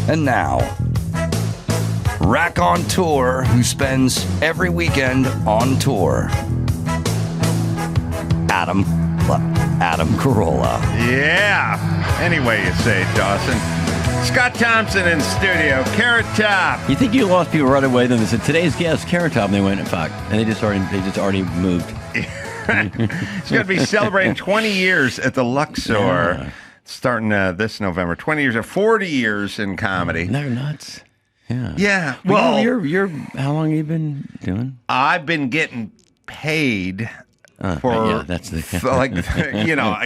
And now, raconteur who spends every weekend on tour, Adam Carolla. Yeah. Anyway, you say, Dawson. Scott Thompson in studio. Carrot Top. You think you lost people right away? Then they said today's guest, Carrot Top, and they went, "Fuck," and they just already moved. He's going to be celebrating 20 years at the Luxor. Yeah. Starting this November, 20 years or 40 years in comedy. They're nuts. Yeah. Yeah. Well, you're how long have you been doing? I've been getting paid for that's the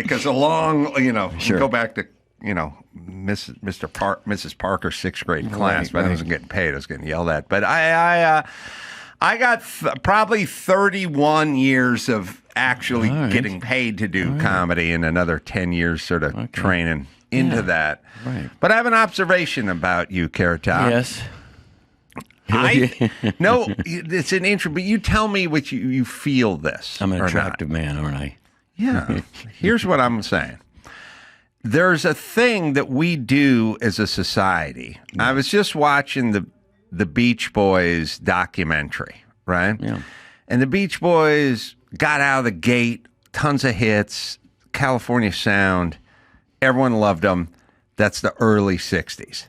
because along sure. Go back to Mrs. Parker's sixth grade class, but I wasn't getting paid. I was getting yelled at. But I got probably 31 years of actually getting paid to do comedy, and another 10 years sort of training into that. Right. But I have an observation about you, Carrot Top. Yes. No, it's an intro, but you tell me what you feel this. I'm an attractive man, aren't I? Yeah. Here's what I'm saying. There's a thing that we do as a society. Yeah. I was just watching the Beach Boys documentary, right? Yeah. And the Beach Boys got out of the gate, tons of hits, California sound. Everyone loved them. That's the early 60s.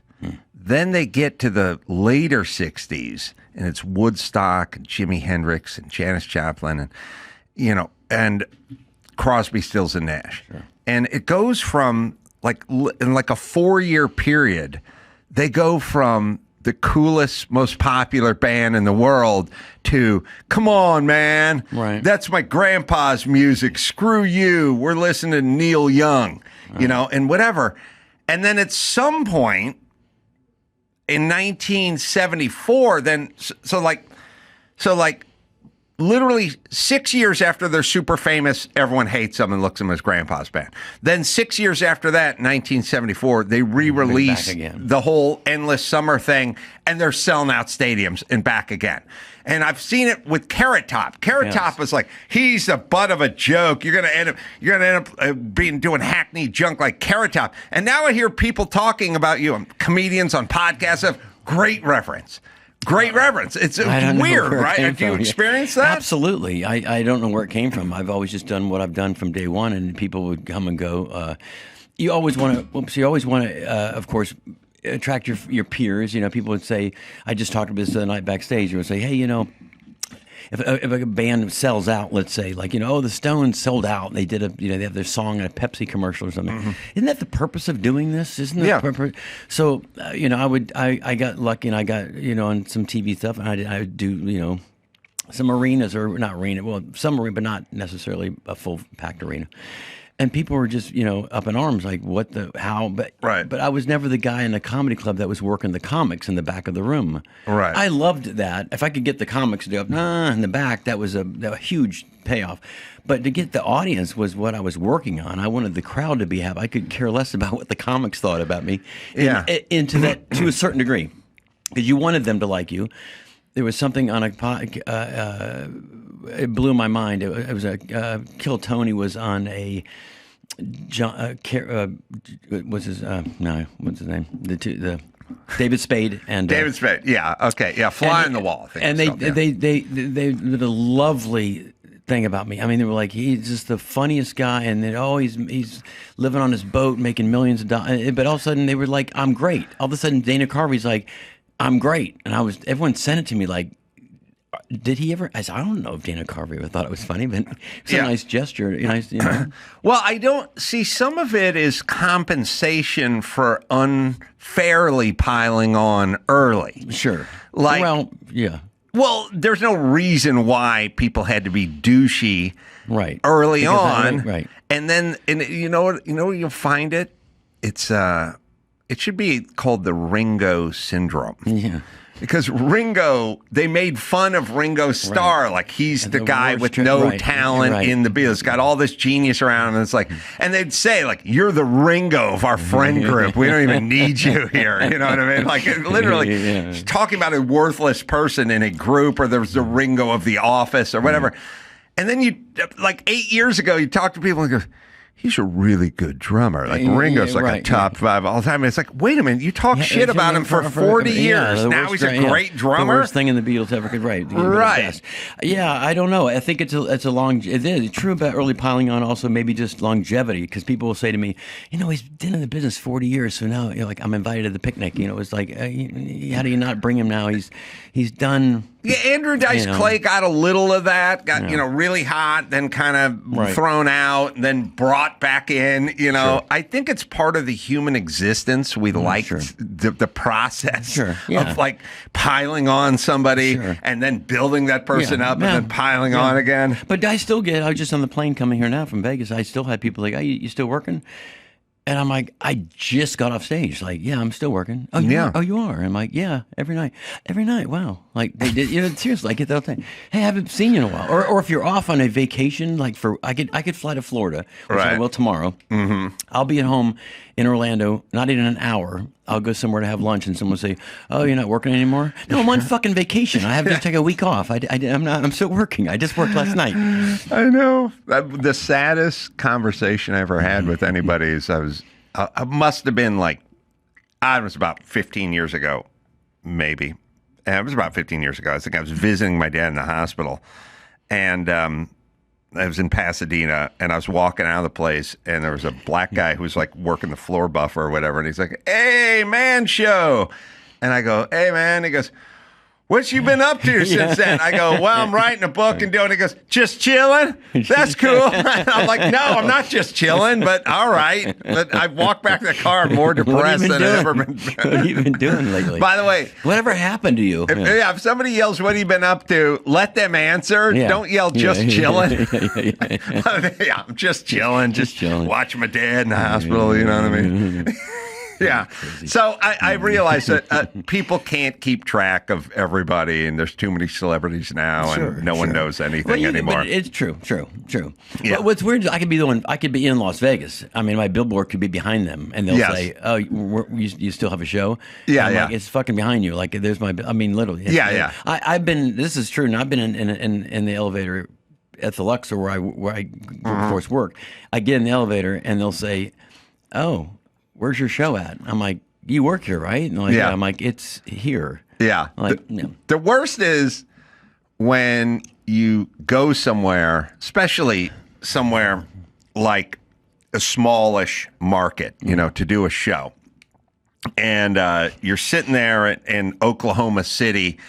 Then they get to the later 60s, and it's Woodstock and Jimi Hendrix and Janis Joplin and Crosby, Stills, and Nash. Sure. And it goes from, in a 4-year period, they go from the coolest, most popular band in the world to, come on, man. Right. That's my grandpa's music. Screw you. We're listening to Neil Young, and whatever. And then at some point in 1974, literally 6 years after they're super famous, everyone hates them and looks at them as grandpa's band. Then 6 years after that, 1974, they re-release the whole Endless Summer thing, and they're selling out stadiums and back again. And I've seen it with Carrot Top. Carrot Top was like, he's the butt of a joke. You're gonna end up doing hackney junk like Carrot Top. And now I hear people talking about you, comedians on podcasts. Great reference. Great reference. It's weird, right? Have you experienced that? Absolutely. I don't know where it came from. I've always just done what I've done from day one, and people would come and go. You always want to, of course, attract your peers. People would say, I just talked about this the other night backstage. They would say, hey, if a band sells out, let's say, the Stones sold out, and they did they have their song in a Pepsi commercial or something. Mm-hmm. Isn't that the purpose of doing this? Isn't that the purpose? So, I got lucky, and I got, on some TV stuff, and I would do, some arenas, or not arena, well, some arena, but not necessarily a full packed arena. And people were just, up in arms, like, what the, how? But I was never the guy in a comedy club that was working the comics in the back of the room. Right. I loved that. If I could get the comics to go in the back, that was a huge payoff. But to get the audience was what I was working on. I wanted the crowd to be happy. I could care less about what the comics thought about me. Into that, to a certain degree. Because you wanted them to like you. There was something on it blew my mind. It was Kill Tony was on a what's his name? The David Spade and David Spade. Yeah. Okay. Yeah. Fly on the Wall. I think and they did a lovely thing about me. I mean, they were like, he's just the funniest guy, and then he's living on his boat making millions of dollars. But all of a sudden, they were like, I'm great. All of a sudden, Dana Carvey's like, I'm great, and everyone sent it to me like, did he ever? I don't know if Dana Carvey ever thought it was funny, but it's a nice gesture. Well, I don't see, some of it is compensation for unfairly piling on early. Sure. Well, there's no reason why people had to be douchey early on. Right. And then, you know what you'll find it? It should be called the Ringo syndrome. Yeah. Because Ringo, they made fun of Ringo Starr, like he's the guy with no talent in the Beatles, got all this genius around him, and it's like, and they'd say, like, you're the Ringo of our friend group. We don't even need you here. You know what I mean? Like, literally, talking about a worthless person in a group, or there's the Ringo of The Office or whatever. And then like 8 years ago, you talk to people and go, he's a really good drummer. Like Ringo's like a top 5 all the time. It's like, wait a minute, you talk shit about him for 40 years. Now he's a great drummer. The worst thing in the Beatles ever could write. Right. Yeah, I don't know. I think it's it is true about early piling on. Also, maybe just longevity, because people will say to me, he's been in the business 40 years, so now like I'm invited to the picnic. It's like, how do you not bring him now? He's done. Yeah, Andrew Dice Clay got a little of that, got, really hot, then kind of thrown out, and then brought back in, Sure. I think it's part of the human existence. We like the process of like piling on somebody and then building that person up and then piling on again. But I was just on the plane coming here now from Vegas. I still had people like, you still working? And I'm like, I just got off stage. Like, yeah, I'm still working. Oh, yeah. Oh, you are? And I'm like, yeah, every night. Every night. Wow. Like, they did, seriously, I get that all the time. Hey, I haven't seen you in a while. Or if you're off on a vacation, like I could fly to Florida, which I will tomorrow. Mm-hmm. I'll be at home in Orlando, not in an hour. I'll go somewhere to have lunch, and someone will say, "Oh, you're not working anymore?" No, I'm on fucking vacation. I have to take a week off. I'm still working. I just worked last night. I know. The saddest conversation I ever had with anybody is I must have been like, I was about 15 years ago, maybe. And it was about 15 years ago. I think I was visiting my dad in the hospital, and I was in Pasadena, and I was walking out of the place, and there was a black guy who was like working the floor buffer or whatever, and he's like, "Hey, man, show." And I go, "Hey, man." He goes, "What you been up to since then?" I go, "Well, I'm writing a book and doing." He goes, "Just chilling? That's cool." And I'm like, "No, I'm not just chilling, but all right." But I walked back to the car more depressed than I've ever been. What have you been doing lately? By the way, whatever happened to you? If somebody yells, "What have you been up to?" let them answer. Yeah. Don't yell, "Just chilling." Yeah, I'm just chilling. Just chilling. Watching my dad in the hospital. You know what I mean? Yeah. So I realize that people can't keep track of everybody, and there's too many celebrities now, and no one knows anything anymore. But it's true. Yeah. But what's weird is I could be in Las Vegas. I mean, my billboard could be behind them, and they'll say, "Oh, you still have a show?" Yeah, and like, it's fucking behind you. Like, there's my. I mean, literally. Yeah. I've been. This is true, and I've been in the elevator at the Luxor where I of course work. I get in the elevator, and they'll say, "Oh, where's your show at?" I'm like, "You work here, right?" And like, I'm like, "It's here." Yeah. Like, the worst is when you go somewhere, especially somewhere like a smallish market, to do a show. And you're sitting there in Oklahoma City,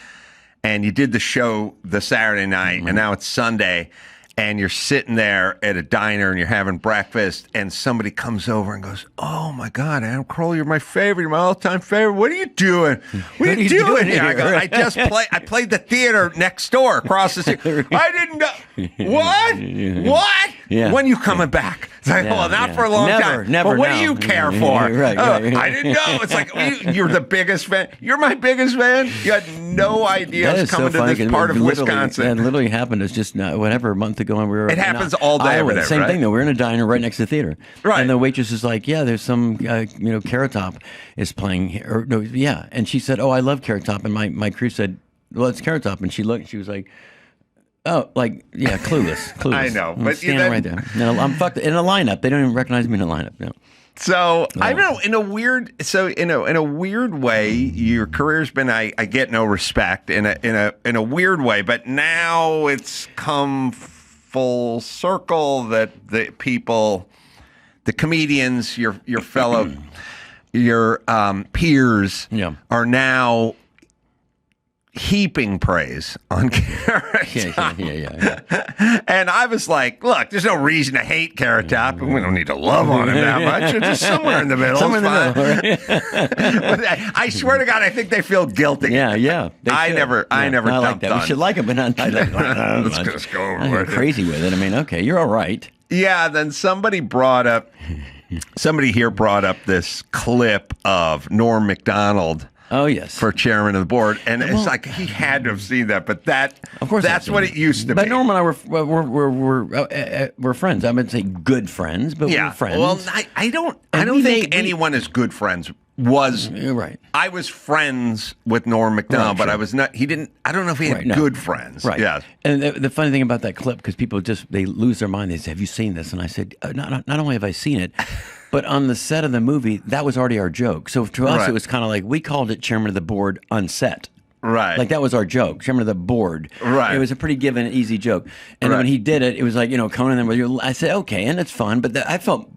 and you did the show the Saturday night, and now it's Sunday. And you're sitting there at a diner and you're having breakfast, and somebody comes over and goes, "Oh my God, Adam Carolla, you're my favorite, you're my all-time favorite. What are you doing? What are you doing here?" I go, I played the theater next door across the street. I didn't know. What? Yeah. When you coming back? It's like, well, not for a long time. Never. Well, what do you care for? Right. I didn't know. It's like, you're the biggest fan. You're my biggest fan. You had no idea I was coming to this part of Wisconsin. That literally happened. It's just whatever, a month ago when we were. It happens all day. Iowa, the same thing though. We're in a diner right next to the theater, right? And the waitress is like, "Yeah, there's some, Carrot Top is playing here." Or no, yeah, and she said, "Oh, I love Carrot Top," and my crew said, "Well, it's Carrot Top," and she looked, she was like, "Oh, like, yeah, clueless." I know, but standing right there. No, I'm fucked in a lineup. They don't even recognize me in a lineup. No. So I don't know. In a weird way, your career's been I get no respect in a weird way, but now it's come full circle that the people, the comedians, your fellow, your peers, are now heaping praise on Carrot Top. Yeah. And I was like, look, there's no reason to hate Carrot Top. We don't need to love on him that much. It's just somewhere in the middle. I swear to God, I think they feel guilty. Yeah. I never dumped like that. on. We should like him, but not. Let's just go over it. Crazy with it. I mean, okay, you're all right. Yeah. Then somebody here brought up this clip of Norm MacDonald. Oh, yes. For chairman of the board. And it's like he had to have seen that, but of course that's what it used to be. But Norm and I were friends. I would say good friends, but we're friends. Well, I don't think anyone is good friends was right. I was friends with Norm MacDonald, Right, but sure. I was not. He didn't. I don't know if he had Right, no. good friends. Right. Yes. And the funny thing about that clip, because people they lose their mind. They say, "Have you seen this?" And I said, "Not only have I seen it, but on the set of the movie, that was already our joke. So to us, Right. it was kind of like we called it Chairman of the Board on set." Right. Like that was our joke, Chairman of the Board. Right. It was a pretty given, easy joke. And Right. when he did it, it was like, Conan. And I said, okay, and it's fun. But I felt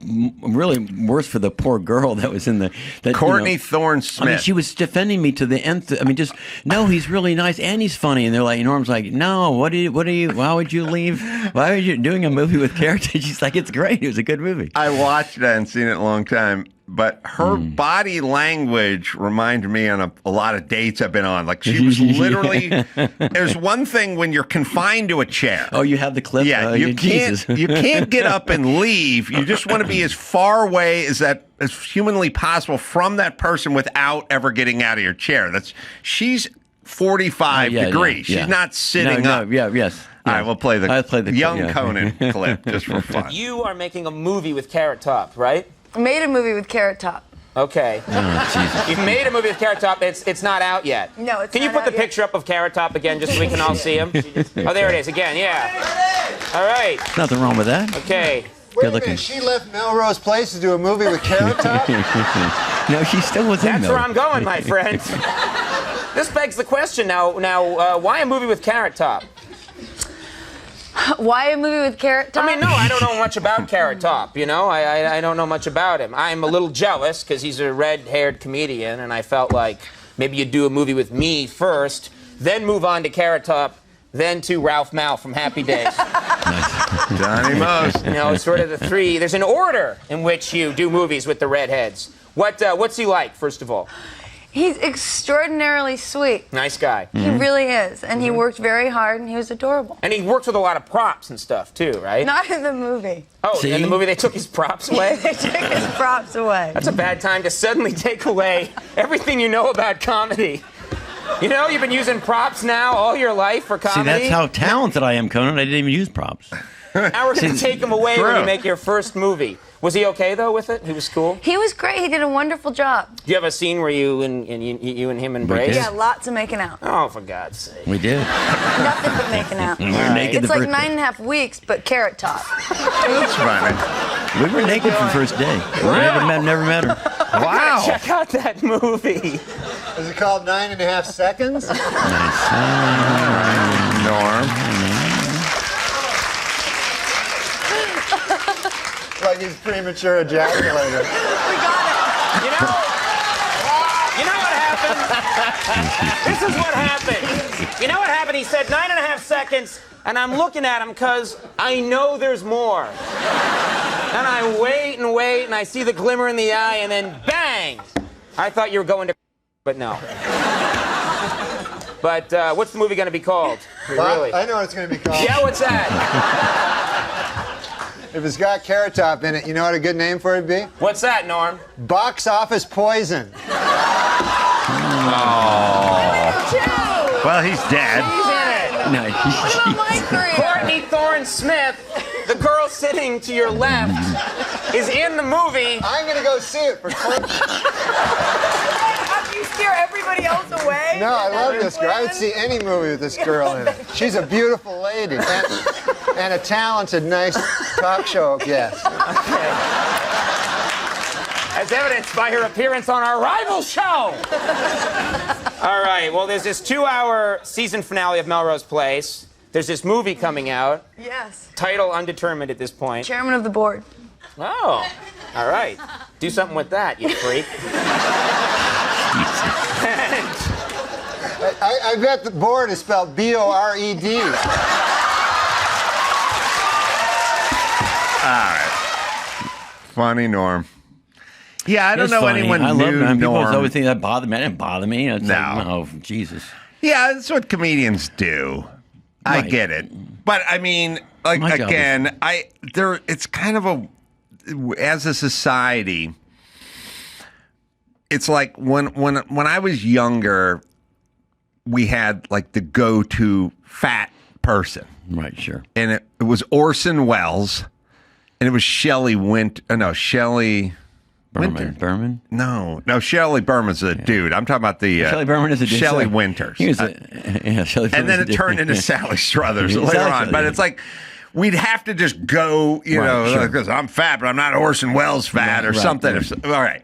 really worse for the poor girl that was in the Courtney Thorne Smith. I mean, she was defending me to the nth. I mean, just no, he's really nice and he's funny. And they're like, Norm's like, no, what are you? Why would you leave? Why are you doing a movie with characters? She's like, it's great. It was a good movie. I watched that and seen it a long time. But her body language reminded me on a lot of dates I've been on. Like she was literally. There's one thing when you're confined to a chair. Oh, you have the clip. Yeah, you Jesus. can't get up and leave. You just want to be as far away as humanly possible from that person without ever getting out of your chair. She's 45 degrees. Yeah. She's not sitting up. Yes. All right, we'll play I'll play the young clip, yeah. Conan clip just for fun. You are making a movie with Carrot Top, right? I made a movie with Carrot Top. Okay. Oh, Jesus. You've made a movie with Carrot Top. It's not out yet. No, it's Can you not put out the yet. picture up of Carrot Top again, just so we can all see him? Oh, there it is again. Yeah. All right. Nothing wrong with that. Okay. Good looking. She left Melrose Place to do a movie with Carrot Top? No, she still was in That's though. where I'm going, my friend. This begs the question now. Why a movie with Carrot Top? Why a movie with Carrot Top? I mean, no, I don't know much about Carrot Top, I don't know much about him. I'm a little jealous because he's a red-haired comedian, and I felt like maybe you'd do a movie with me first, then move on to Carrot Top, then to Ralph Mal from Happy Days. Johnny Most. It's sort of the three. There's an order in which you do movies with the redheads. What's he like, first of all? He's extraordinarily sweet. Nice guy. He really is. And he worked very hard, and he was adorable. And he works with a lot of props and stuff, too, right? Not in the movie. Oh, See? in the movie they took his props away? They took his props away. That's a bad time to suddenly take away everything you know about comedy. You've been using props now all your life for See, comedy. that's how talented I am, Conan. I didn't even use props. Now we're going to take him away when True. you make your first movie. Was he okay, though, with it? He was cool? He was great. He did a wonderful job. Do you have a scene where you and him embrace? did. Yeah, lots of making out. Oh, for God's sake. We did. Nothing but making out. We were naked It's the like first 9.5 weeks, but Carrot Top. That's funny. We were naked from first day. Never met her. Wow. Check out that movie. Is it called 9.5 Seconds? Norm. Like he's premature ejaculator. We got it. You know what happened? This is what happened. You know what happened? He said 9.5 seconds, and I'm looking at him because I know there's more. And I wait and wait, and I see the glimmer in the eye, and then bang! I thought you were going to, but no. But what's the movie going to be called? Really? I know what it's going to be called. Yeah, what's that? If it's got Carrot Top in it, you know what a good name for it would be? What's that, Norm? Box Office Poison. Well, he's dead. He's in it. No, What about my career? Courtney Thorne Smith, the girl sitting to your left, is in the movie. I'm going to go see it for Courtney. After you scare everybody else away? No, I love this girl. I would see any movie with this girl in it. She's a beautiful lady and a talented, nice talk show guest. As evidenced by her appearance on our rival show. All right, well, there's this 2-hour season finale of Melrose Place. There's this movie coming out. Yes. Title undetermined at this point. Chairman of the board. Oh, all right. Do something with that, you freak. I bet the board is spelled B-O-R-E-D. Funny Norm. Yeah, I don't It's know funny. anyone I love knew him. People Norm. always think that bothered me. That didn't bother me. It's No. like, no, Jesus. Yeah, that's what comedians do. I Right. get it. But I mean, like My job again, it's kind of as a society, it's like when I was younger, we had like the go-to fat person. Right, sure. And it was Orson Welles, and it was Shelley Berman? No, Shelley Berman's a dude. I'm talking about the Shelley Berman is a dude. Shelley Winters. He was Shelley and then it turned into Sally Struthers later on. But it's like we'd have to just go, because I'm fat, but I'm not Orson Welles fat or something. All right.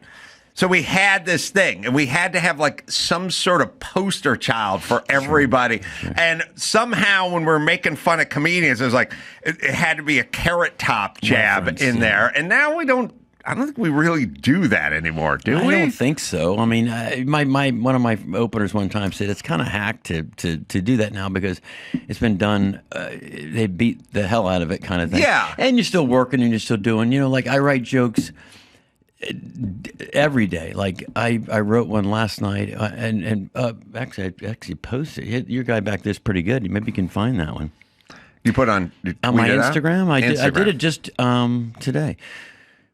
So we had this thing, and we had to have like some sort of poster child for everybody. Sure. And somehow, when we're making fun of comedians, it was like it had to be a Carrot Top jab in there. And now we don't. I don't think we really do that anymore, do we? I don't think so. I mean, one of my openers one time said it's kind of hacked to do that now because it's been done. They beat the hell out of it, kind of thing. Yeah. And you're still working and you're still doing. Like I write jokes every day. Like I wrote one last night, and actually I posted. Your guy back there's pretty good. Maybe you can find that one. You put on my Instagram. I did it just today.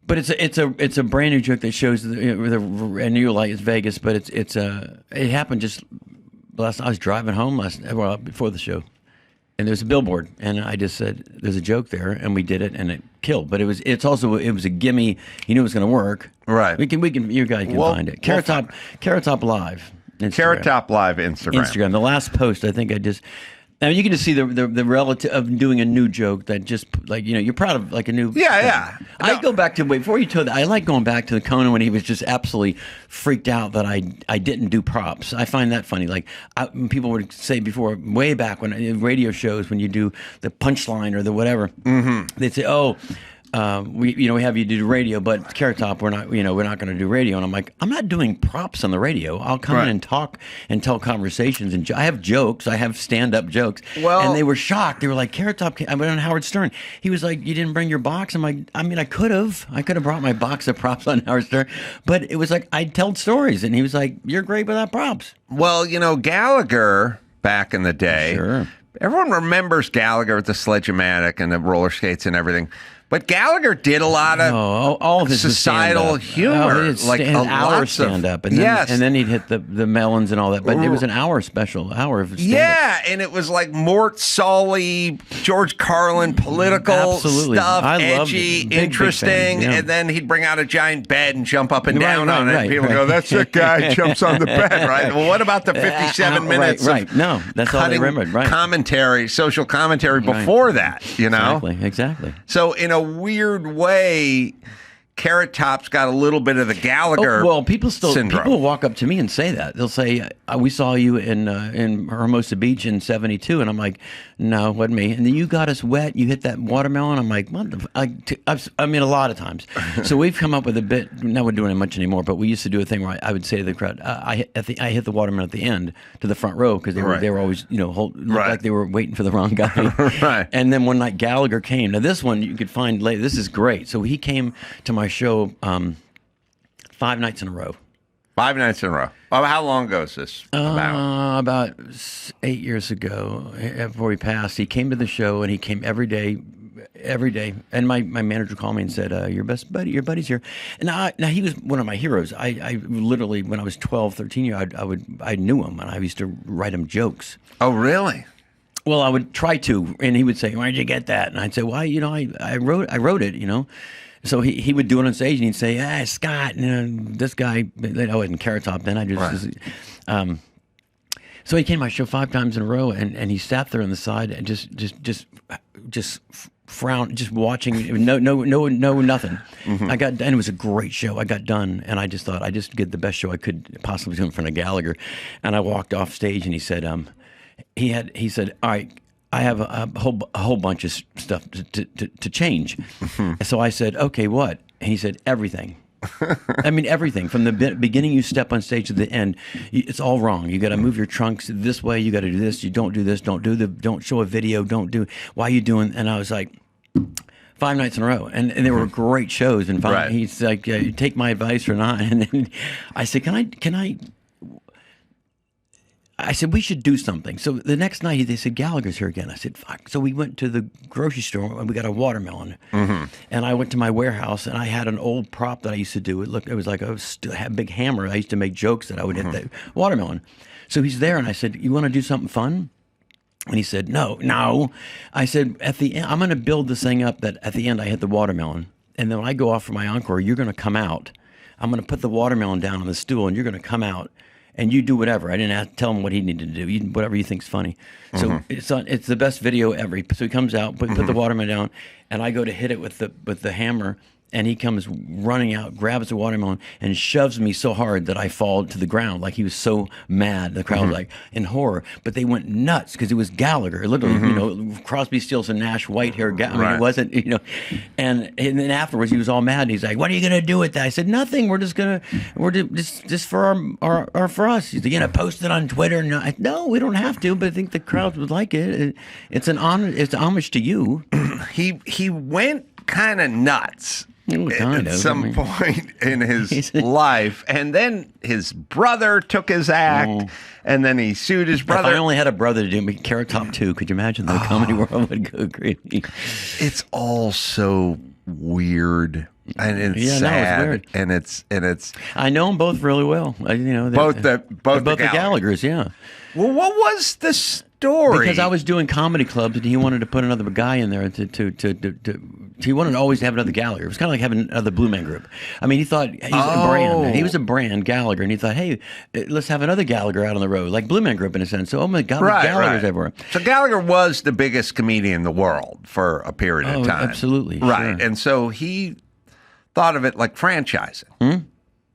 But it's a brand new joke that shows and you're like it's Vegas, but it happened just last. I was driving home before the show, and there's a billboard, and I just said there's a joke there, and we did it, and it killed. But it was a gimme. You knew it was going to work. Right. We can. You guys can find it. Carrot Top Live. Instagram. Carrot Top Live Instagram. The last post, I think I just. I mean, you can just see the relative of doing a new joke that just like you're proud of like a new yeah. I go back to before you told that I like going back to the Conan when he was just absolutely freaked out that I didn't do props. I find that funny. Like people would say before, way back when in radio shows when you do the punchline or the whatever, they'd say, we have you do radio, but Carrot Top, we're not going to do radio. And I'm like, I'm not doing props on the radio. I'll come in and talk and tell conversations. And I have jokes. I have stand-up jokes. Well, and they were shocked. They were like, Carrot Top. I went on Howard Stern. He was like, you didn't bring your box. I'm like, I mean, I could have brought my box of props on Howard Stern, but it was like I told stories, and he was like, you're great without props. Well, Gallagher back in the day. Sure. Everyone remembers Gallagher with the Sledge-O-Matic and the roller skates and everything. But Gallagher did a lot of all of his societal humor, like an hour stand-up, and then he'd hit the melons and all that. But it was an hour special, hour of stand-up. Yeah, and it was like Mort Sully, George Carlin, political stuff, edgy, interesting, and then he'd bring out a giant bed and jump up and down on it. And people go, "That's that guy jumps on the bed, right?" Well, what about the 57 minutes? Right, no, that's all they remembered. Right, commentary, social commentary before that. Exactly. So in a weird way, Carrot Top's got a little bit of the Gallagher syndrome. People walk up to me and say that. They'll say, we saw you in Hermosa Beach in '72, and I'm like, no, it wasn't me. And then you got us wet. You hit that watermelon. I'm like, what the I mean, a lot of times. So we've come up with a bit. Now we're doing it much anymore, but we used to do a thing where I would say to the crowd, I hit the watermelon at the end to the front row because they were always looked like they were waiting for the wrong guy. Right. And then one night Gallagher came. Now this one you could find later. This is great. So he came to my show 5 nights in a row. 5 nights in a row. Well, how long ago is this? About 8 years ago, before he passed. He came to the show, and he came every day. And my manager called me and said, your buddy's here. And now he was one of my heroes. I literally, when I was 12, 13 years, I knew him, and I used to write him jokes. Oh, really? Well, I would try to, and he would say, "Where'd you get that?" And I'd say, "Well, I wrote it, So he would do it on stage, and he'd say, Scott, this guy." I wasn't Carrot Top then. I just, so he came to my show 5 times in a row, and he sat there on the side and just frowned, just watching, no, nothing. Mm-hmm. And it was a great show. I got done, and I just thought I just did the best show I could possibly do in front of Gallagher, and I walked off stage, and he said, he said, "All right, I have a whole bunch of stuff to change." Mm-hmm. So I said, "Okay, what?" And he said, "Everything." I mean, everything from the beginning you step on stage to the end, it's all wrong. You got to move your trunks this way. You got to do this. You don't do this. Don't show a video. Don't do. Why are you doing? And I was like, 5 nights in a row, and they were great shows. And he's like, "Take my advice or not?" And then I said, "Can I?" I said, we should do something. So the next night, they said, Gallagher's here again. I said, fuck. So we went to the grocery store, and we got a watermelon. Mm-hmm. And I went to my warehouse, and I had an old prop that I used to do. It was like a big hammer. I used to make jokes that I would hit the watermelon. So he's there, and I said, you want to do something fun? And he said, no. I said, at the end, I'm going to build this thing up that at the end I hit the watermelon. And then when I go off for my encore, you're going to come out. I'm going to put the watermelon down on the stool, and you're going to come out, and you do whatever. I didn't tell him what he needed to do. Whatever you think's funny. So it's the best video ever. So he comes out, put the watermelon down, and I go to hit it with the hammer. And he comes running out, grabs the watermelon, and shoves me so hard that I fall to the ground. Like he was so mad. The crowd was like in horror, but they went nuts because it was Gallagher, literally. You know, Crosby, Stills, and Nash, white hair. I mean, it wasn't. You know, and then afterwards he was all mad. And he's like, "What are you gonna do with that?" I said, "Nothing. We're just for our for us." He's like, "You know, post it on Twitter." No, we don't have to. But I think the crowd would like it. It's an honor. It's homage to you. He went kind of nuts. At some point in his life, and then his brother took his act, and then he sued his brother. If I only had a brother to do me, Carrot Top 2, could you imagine the comedy world would go crazy? It's all so weird, and it's sad, it's weird. and it's. I know them both really well. Both the Gallaghers, yeah. Well, what was the story? Because I was doing comedy clubs, and he wanted to put another guy in there he wanted to always have another Gallagher. It was kind of like having another Blue Man Group. I mean, he thought he's a brand. He was a brand, Gallagher, and he thought, hey, let's have another Gallagher out on the road, like Blue Man Group in a sense. So, oh my God, Gallagher's everywhere. So Gallagher was the biggest comedian in the world for a period of time. Absolutely. Right. Sure. And so he thought of it like franchising.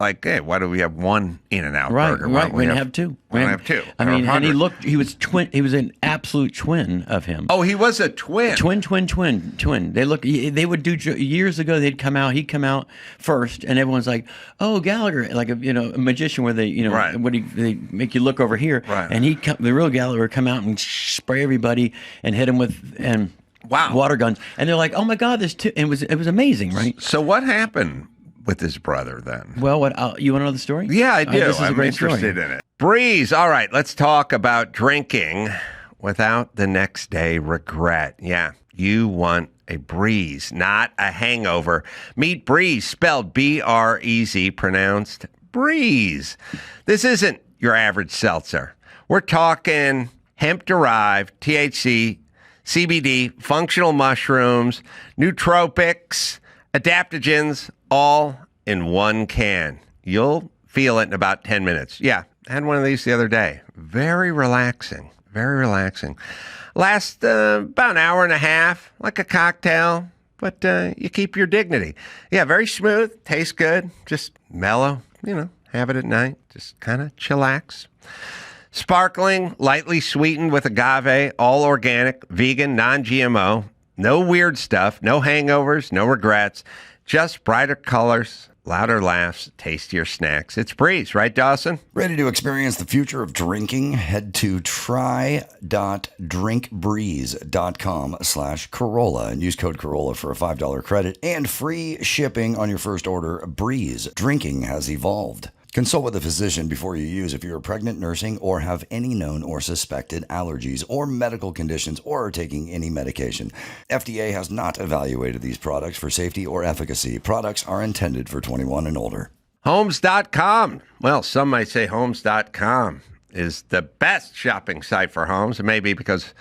Like, hey, why do we have one In-N-Out burger? Right, we have two. We have two. I mean, and he was an absolute twin of him. Oh, he was a twin. Twin. They would do, years ago, he'd come out first, and everyone's like, oh, Gallagher, like a magician where they, they make you look over here. Right. And the real Gallagher would come out and spray everybody and hit him with, water guns. And they're like, oh my God, there's two. And it was amazing, right? So what happened with his brother then? Well, you want to know the story? Yeah, I do. This is a great interested story. in it. Breeze. All right, let's talk about drinking without the next day regret. Yeah, you want a breeze, not a hangover. Meet Breeze, spelled B-R-E-Z, pronounced breeze. This isn't your average seltzer. We're talking hemp-derived, THC, CBD, functional mushrooms, nootropics, adaptogens, all in one can. You'll feel it in about 10 minutes. Yeah, I had one of these the other day. Very relaxing. Very relaxing. Lasts about an hour and a half, like a cocktail, but you keep your dignity. Yeah, very smooth, tastes good, just mellow, have it at night, just kind of chillax. Sparkling, lightly sweetened with agave, all organic, vegan, non-GMO. No weird stuff, no hangovers, no regrets. Just brighter colors, louder laughs, tastier snacks. It's Breeze, right, Dawson? Ready to experience the future of drinking? Head to try.drinkbreeze.com/Carolla and use code Carolla for a $5 credit and free shipping on your first order. Breeze. Drinking has evolved. Consult with a physician before you use if you are pregnant, nursing, or have any known or suspected allergies or medical conditions or are taking any medication. FDA has not evaluated these products for safety or efficacy. Products are intended for 21 and older. Homes.com. Well, some might say Homes.com is the best shopping site for homes. It may be because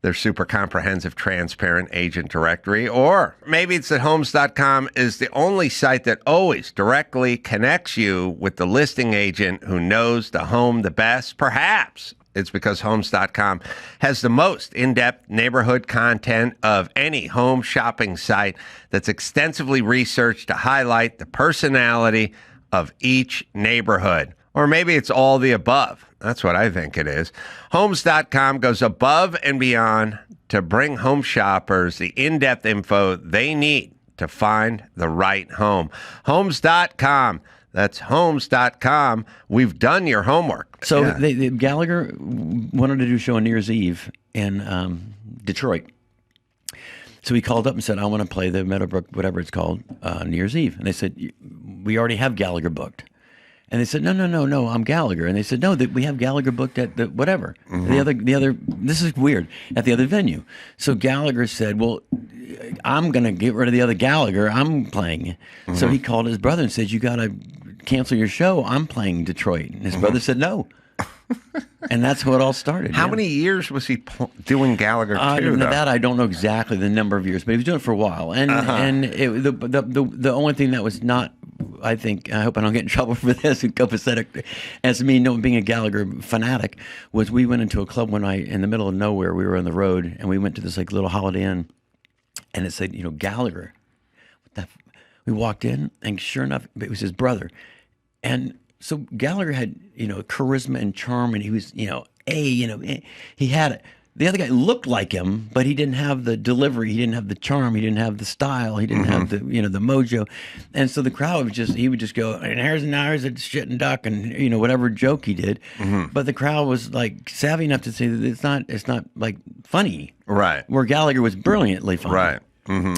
their super comprehensive, transparent agent directory. Or maybe it's that Homes.com is the only site that always directly connects you with the listing agent who knows the home the best. Perhaps it's because Homes.com has the most in-depth neighborhood content of any home shopping site that's extensively researched to highlight the personality of each neighborhood. Or maybe it's all the above. That's what I think it is. Homes.com goes above and beyond to bring home shoppers the in-depth info they need to find the right home. Homes.com. That's Homes.com. We've done your homework. So Gallagher wanted to do a show on New Year's Eve in Detroit. So he called up and said, I want to play the Meadowbrook, whatever it's called, New Year's Eve. And they said, we already have Gallagher booked. And they said, no, I'm Gallagher. And they said, no, we have Gallagher booked at the whatever. Mm-hmm. The other, this is weird, at the other venue. So Gallagher said, well, I'm going to get rid of the other Gallagher. I'm playing. Mm-hmm. So he called his brother and said, you got to cancel your show. I'm playing Detroit. And his brother said, no. And that's how it all started. How many years was he doing Gallagher too? That I don't know exactly the number of years, but he was doing it for a while. And and the only thing that was not I think, I hope I don't get in trouble for this, copacetic as me being a Gallagher fanatic, was we went into a club one night in the middle of nowhere. We were on the road, and we went to this like little Holiday Inn, and it said, Gallagher. We walked in, and sure enough, it was his brother. And so Gallagher had, charisma and charm, and he was, he had it. The other guy looked like him, but he didn't have the delivery. He didn't have the charm. He didn't have the style. He didn't have the, the mojo. And so the crowd he would just go, and here's a shit and duck, and whatever joke he did. But the crowd was like savvy enough to say that it's not like funny. Right. Where Gallagher was brilliantly funny. Right.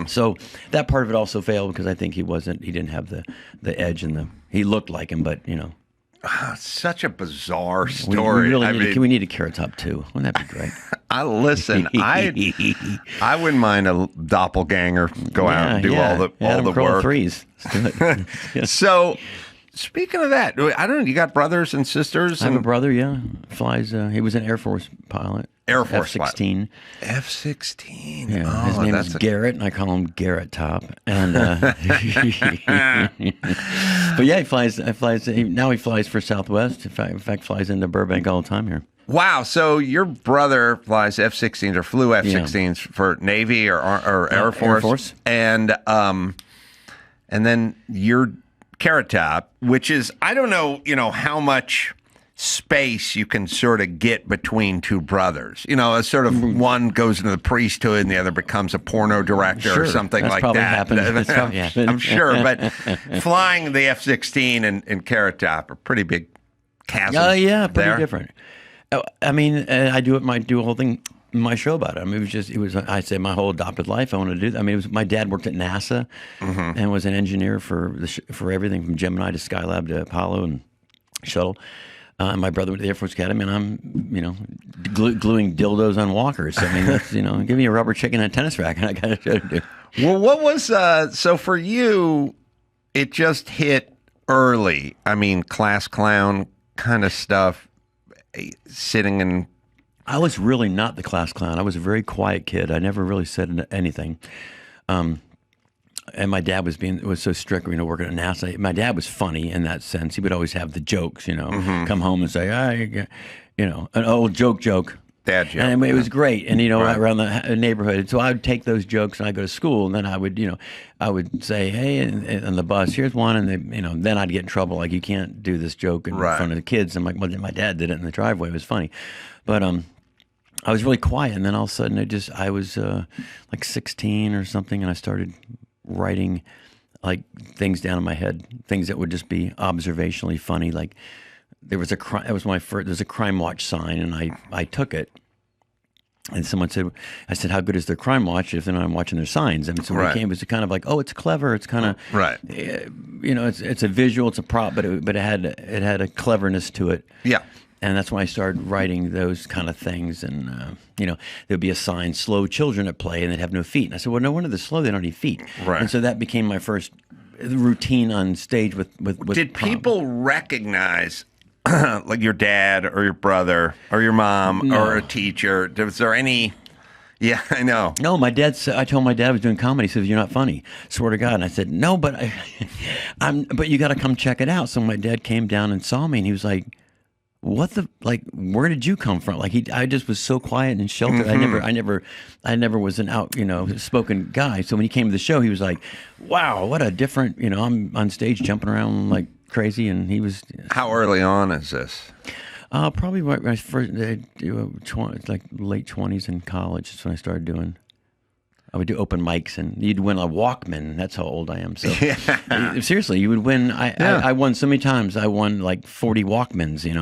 So that part of it also failed because I think he didn't have the edge and he looked like him, but Such a bizarre story. We need a Carrot Top too. Wouldn't that be great? I wouldn't mind a doppelganger go out and do all the work. Threes. Let's do it. Yeah. So, speaking of that, I don't know. You got brothers and sisters? I have a brother. Yeah, flies. He was an Air Force pilot. Air Force F-16. F-16. Yeah, his name is Garrett, and I call him Carrot Top. And but yeah, he flies. Now he flies for Southwest. In fact, flies into Burbank all the time here. Wow. So your brother flies F-16s or flew F-16s for Navy or Air Force. Air Force. And then you're Carrot Top, which is, I don't know, how much space you can sort of get between two brothers. A sort of one goes into the priesthood and the other becomes a porno director or something like that. That's probably happened. I'm sure, but flying the F-16 and Carrot Top are pretty big chasms. Pretty different. I mean, I do a whole thing in my show about it. I mean, I say my whole adopted life I wanted to do that. I mean, my dad worked at NASA and was an engineer for everything from Gemini to Skylab to Apollo and shuttle. My brother went to the Air Force Academy, and I'm, gluing dildos on walkers. I mean, that's, give me a rubber chicken and a tennis racket, and I got a show to do. Well, what was, so for you, it just hit early. I mean, class clown kind of stuff, sitting in. I was really not the class clown. I was a very quiet kid. I never really said anything. And my dad was so strict, working at NASA. My dad was funny in that sense. He would always have the jokes, come home and say, an old joke. Dad joke. And it was great. And, around the neighborhood. So I would take those jokes and I'd go to school. And then I would say, hey, on the bus, here's one. And then I'd get in trouble. Like, you can't do this joke in front of the kids. I'm like, well, my dad did it in the driveway. It was funny. But, I was really quiet. And then all of a sudden I was like 16 or something. And I started writing like things down in my head, things that would just be observationally funny. Like there was a crime. It was my first. There's a Crime Watch sign, and I took it. And someone said, I said, how good is their Crime Watch if they're not watching their signs? I mean, so when it came, it was kind of like, oh, it's clever. It's kind of it's a visual, it's a prop, but it had a cleverness to it. Yeah. And that's when I started writing those kind of things. And, there'd be a sign, slow children at play, and they'd have no feet. And I said, well, no wonder they're slow. They don't need feet. Right. And so that became my first routine on stage with Did people recognize, like your dad or your brother or your mom or a teacher? Was there any... Yeah, I know. No, I told my dad I was doing comedy. He said, you're not funny. Swear to God. And I said, no, but but you got to come check it out. So my dad came down and saw me, and he was like, where did you come from? I just was so quiet and sheltered. I never was an spoken guy. So when he came to the show, he was like, wow, what a different, I'm on stage jumping around like crazy. And he was. How early on is this? Probably when I first, late 20s in college. That's when I started doing. I would do open mics, and you'd win a Walkman. That's how old I am. So seriously, you would win. I won so many times. I won like 40 Walkmans, and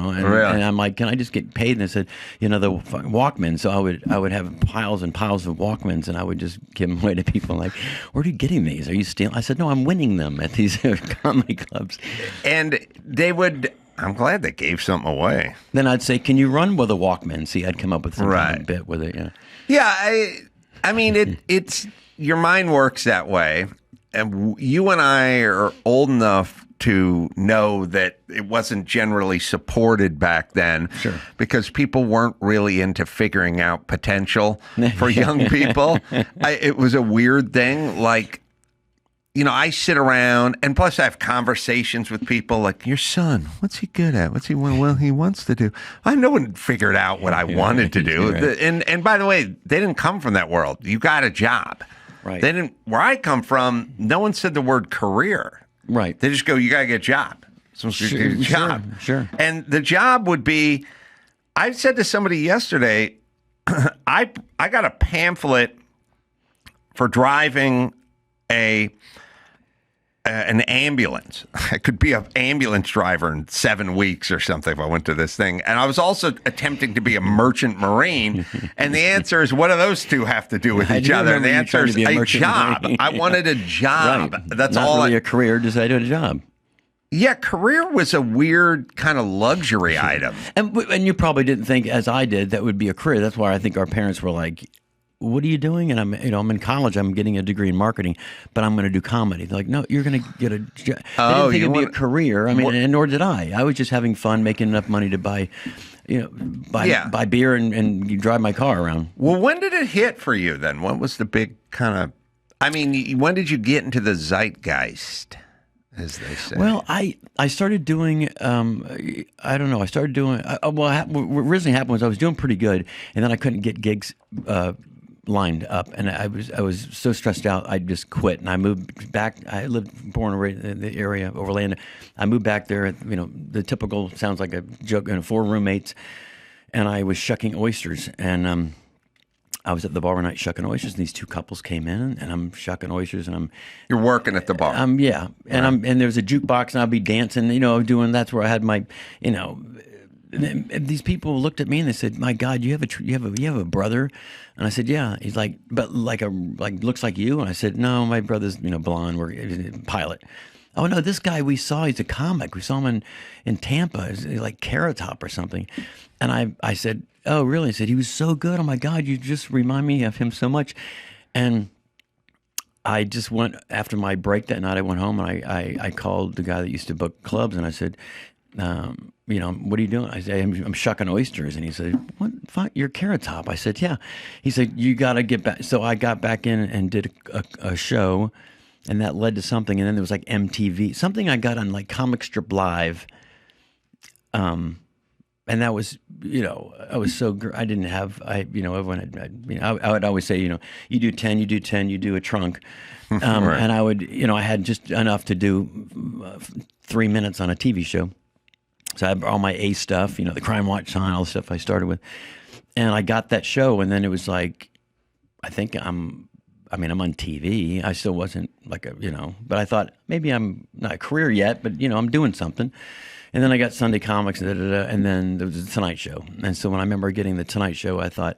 I'm like, can I just get paid? And they said, the Walkman. So I would have piles and piles of Walkmans, and I would just give them away to people. Like, where are you getting these? Are you stealing? I said, no, I'm winning them at these comedy clubs. And they would. I'm glad they gave something away. Then I'd say, can you run with a Walkman? See, I'd come up with some kind of bit with it. Yeah. Yeah. I mean, it's your mind works that way, and you and I are old enough to know that it wasn't generally supported back then, because people weren't really into figuring out potential for young people. It was a weird thing. Like, I sit around, and plus I have conversations with people like, your son, what's he good at? What's he he wants to do? No one figured out what I wanted to do. Right. And by the way, they didn't come from that world. You got a job. Right. They didn't. Where I come from, no one said the word career. Right. They just go, you got to get a job. Job. Sure. And the job would be, I said to somebody yesterday, I got a pamphlet for driving an ambulance. I could be an ambulance driver in 7 weeks or something if I went to this thing. And I was also attempting to be a merchant marine. And the answer is, what do those two have to do with each other? And the answer is a job. I wanted a job. Right. That's Not all. Really a career, just I did a job. Yeah, career was a weird kind of luxury item. And you probably didn't think, as I did, that would be a career. That's why I think our parents were like, what are you doing? And I'm in college. I'm getting a degree in marketing, but I'm going to do comedy. They're like, no, you're going to get a job. They didn't think it'd be a career. I mean, and nor did I. I was just having fun, making enough money to buy beer and drive my car around. Well, when did it hit for you then? What was the big kind of, when did you get into the zeitgeist, as they say? Well, I started doing, I don't know, what originally happened was I was doing pretty good, and then I couldn't get gigs lined up, and I was so stressed out I just quit, and I moved back. I born and raised in the area of Orlando. I moved back there, the typical, sounds like a joke, 4 roommates, and I was shucking oysters, and I was at the bar one night shucking oysters, and these 2 couples came in, and I'm shucking oysters, and You're working at the bar. Yeah, and and there's a jukebox, and I'll be dancing, doing. That's where I had my, And these people looked at me and they said, "My God, you have a brother?" And I said, "Yeah." He's like, "But like looks like you?" And I said, "No, my brother's blonde. We're a pilot." "Oh no, this guy we saw, he's a comic. We saw him in Tampa, he's like Carrot Top or something." And I said, "Oh really?" He said, "He was so good. Oh my God, you just remind me of him so much." And I just went, after my break that night, I went home and I called the guy that used to book clubs, and I said, "What are you doing?" I said, I'm shucking oysters. And he said, "What? You're Carrot Top." I said, "Yeah." He said, "You got to get back." So I got back in and did a show, and that led to something. And then there was like MTV, something I got on like Comic Strip Live. And that was, I was so, I didn't have, everyone had, I would always say, you do 10, you do a trunk. Right. And I would, I had just enough to do 3 minutes on a TV show. So I had all my A stuff, the Crime Watch sign, all the stuff I started with. And I got that show, and then it was like, I think I'm on TV. I still wasn't like but I thought maybe I'm not a career yet, but I'm doing something. And then I got Sunday Comics, and then there was the Tonight Show. And so when I remember getting the Tonight Show, I thought,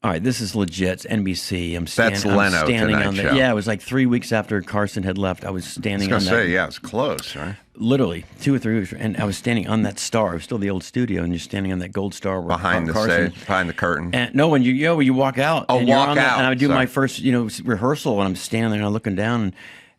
all right, this is legit. It's NBC. That's Leno Tonight Show. Yeah, it was like 3 weeks after Carson had left. I was standing on that. I was going to say, yeah, it's close, right? Literally 2 or 3 weeks, and I was standing on that star. It was still the old studio, and you're standing on that gold star behind the Carson. stage, behind the curtain. And no, when you walk out. Oh, and walk out. And I would do my first rehearsal, and I'm standing there and I'm looking down, and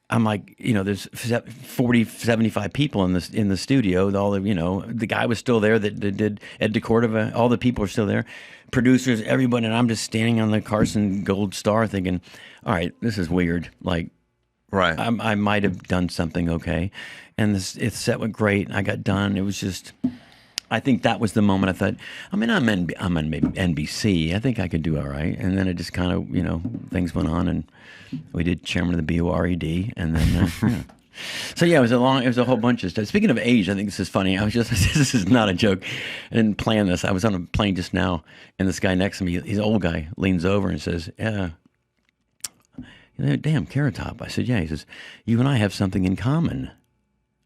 I'm like, there's 40, 75 people in the studio. All the guy was still there that did Ed DeCordova. All the people are still there, producers, everybody, and I'm just standing on the Carson Gold Star, thinking, all right, this is weird. Like, right, I might have done something okay, and it set went great. And I got done. It was just, I think that was the moment I thought, I'm on maybe NBC. I think I could do all right. And then it just kind of, things went on, and we did Chairman of the BORED, and then, yeah. So yeah, it was a whole bunch of stuff. Speaking of age, I think this is funny. This is not a joke. I didn't plan this. I was on a plane just now, and this guy next to me, he's an old guy, leans over and says, "Yeah, damn, Carrot Top." I said, "Yeah." He says, "You and I have something in common."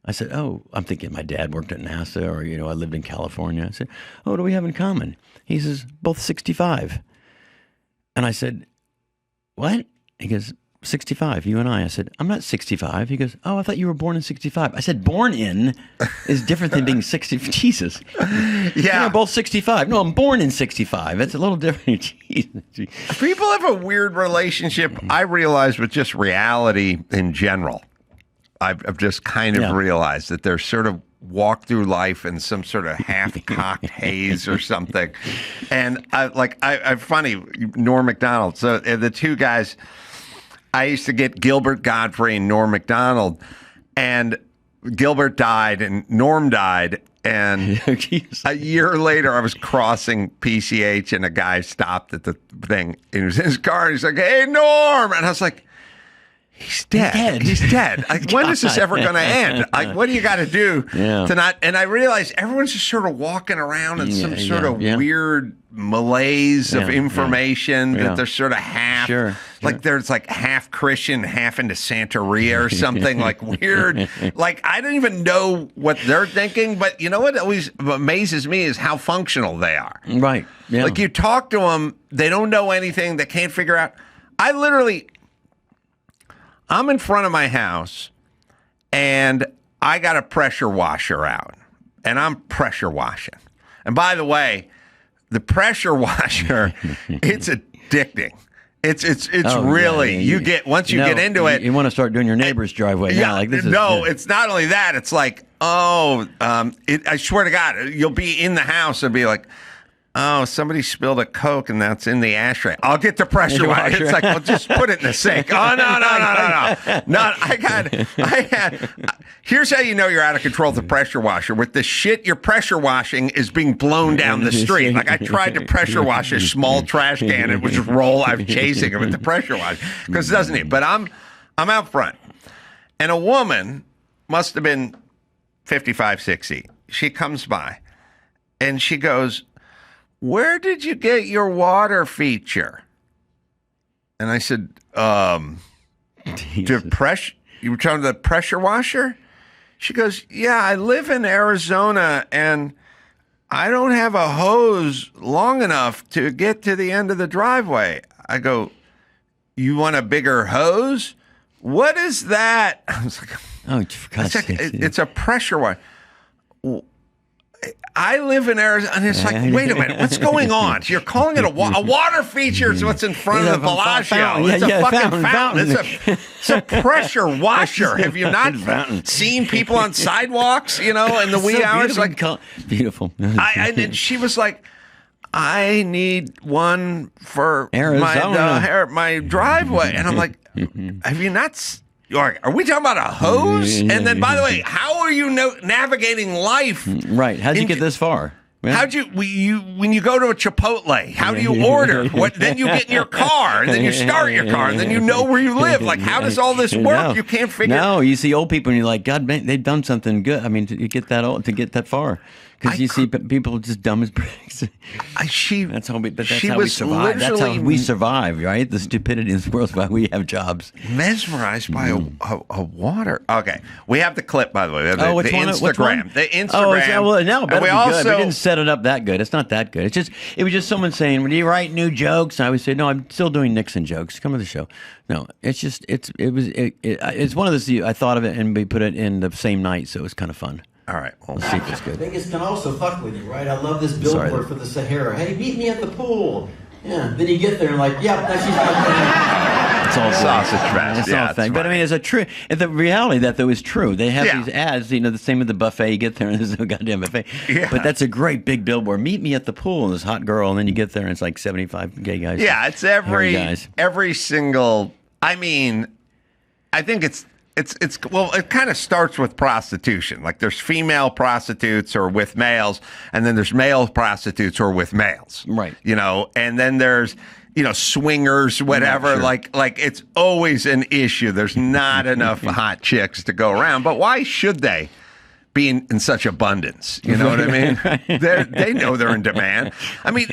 I said, "Oh," I'm thinking my dad worked at NASA, or I lived in California. I said, "Oh, what do we have in common?" He says, "Both 65." And I said, "What?" He goes, 65, you and I. I said, "I'm not 65. He goes, "Oh, I thought you were born in 65. I said, "Born in is different than being 60. Jesus. Yeah. Both 65. No, I'm born in 65. That's a little different. People have a weird relationship, I realize, with just reality in general. I've just kind of realized that they're sort of walk through life in some sort of half-cocked haze or something. And I'm funny, Norm MacDonald. So the two guys, I used to get Gilbert Gottfried and Norm MacDonald, and Gilbert died and Norm died. And a year later, I was crossing PCH, and a guy stopped at the thing. And he was in his car, and he's like, "Hey, Norm!" And I was like, "He's dead. He's dead. Like, when is this ever going to end? Like, what do you got to do to not?" And I realized everyone's just sort of walking around in some sort of weird malaise of information that they're sort of half, like there's like half Christian, half into Santeria or something like weird. Like, I don't even know what they're thinking, but you know what always amazes me is how functional they are. Right. Yeah. Like, you talk to them, they don't know anything, they can't figure out. I'm in front of my house, and I got a pressure washer out, and I'm pressure washing. And by the way, the pressure washer, it's addicting. It's really, you get, once you get into it. You want to start doing your neighbor's driveway. Yeah, like this it's not only that. It's like, I swear to God, you'll be in the house and be like, "Oh, somebody spilled a Coke and that's in the ashtray. I'll get the pressure washer." It's like, well, just put it in the sink. Oh, no. Here's how you know you're out of control with the pressure washer. With the shit you're pressure washing is being blown down the street. Like, I tried to pressure wash a small trash can. It would just roll. I'm chasing it with the pressure washer because it doesn't need. But I'm out front. And a woman must have been 55, 60. She comes by and she goes, "Where did you get your water feature?" And I said, you were talking about the pressure washer? She goes, "Yeah, I live in Arizona, and I don't have a hose long enough to get to the end of the driveway." I go, "You want a bigger hose? What is that?" I was like, "Oh, for God's sake." It's a pressure washer. I live in Arizona, and it's like, wait a minute, what's going on? So you're calling it a water feature? It's what's in front of the Bellagio. It's a fucking fountain. It's a pressure washer. Have you not seen people on sidewalks, in the wee hours? Like, beautiful. And she was like, "I need one for my driveway." And I'm like, have you not? Are we talking about a hose? And then, by the way, how are you navigating life? Right. How'd you get this far? Yeah. How'd when you go to a Chipotle, how do you order? Then you get in your car, and then you start your car, and then you know where you live. Like, how does all this work? No. You can't figure. No, you see old people, and you're like, God, man, they've done something good. I mean, to get that far. Because you see people just dumb as bricks. That's how we survive. That's how we survive, right? The stupidity in this world is why we have jobs. Mesmerized by a water. Okay, we have the clip, by the way. The Instagram. The Instagram. Now it good. We didn't set it up that good. It's not that good. It was just someone saying, "Do you write new jokes?" And I would say, "No, I'm still doing Nixon jokes. Come to the show." No, it's one of those. I thought of it and we put it in the same night, so it was kind of fun. All right, let's see if it's good. Vegas can also fuck with you, right? I love this billboard for the Sahara. "Hey, meet me at the pool." Yeah. Then you get there and like, "Yeah, that's she's not." It's all sausage fest. It's all thing. But I mean, the reality that though is true. They have these ads, the same with the buffet. You get there and there's no goddamn buffet. Yeah. But that's a great big billboard. "Meet me at the pool," and this hot girl, and then you get there and it's like 75 gay guys. Yeah, it's every single. I mean, I think it kind of starts with prostitution. Like, there's female prostitutes who are with males, and then there's male prostitutes who are with males. Right. And then there's, swingers, whatever. Yeah, sure. Like it's always an issue. There's not enough hot chicks to go around. But why should they be in such abundance? You know what I mean? They know they're in demand. I mean,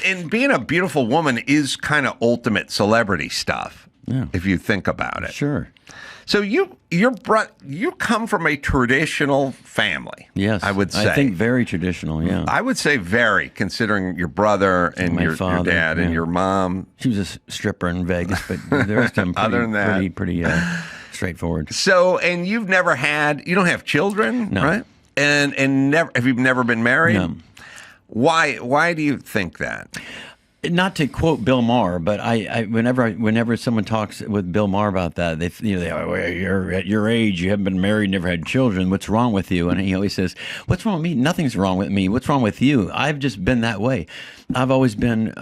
and being a beautiful woman is kind of ultimate celebrity stuff. Yeah. If you think about it. Sure. So you come from a traditional family. Yes, I would say. I think very traditional. Yeah, I would say very, considering your brother and your dad and your mom. She was a stripper in Vegas, but the rest of them pretty straightforward. So, and you don't have children, no. Right? And have you never been married? No. Why do you think that? not to quote Bill Maher, but whenever someone talks with Bill Maher about that, they well, you're at your age, you haven't been married, never had children. What's wrong with you? And he always says, "What's wrong with me? Nothing's wrong with me. What's wrong with you? I've just been that way. I've always been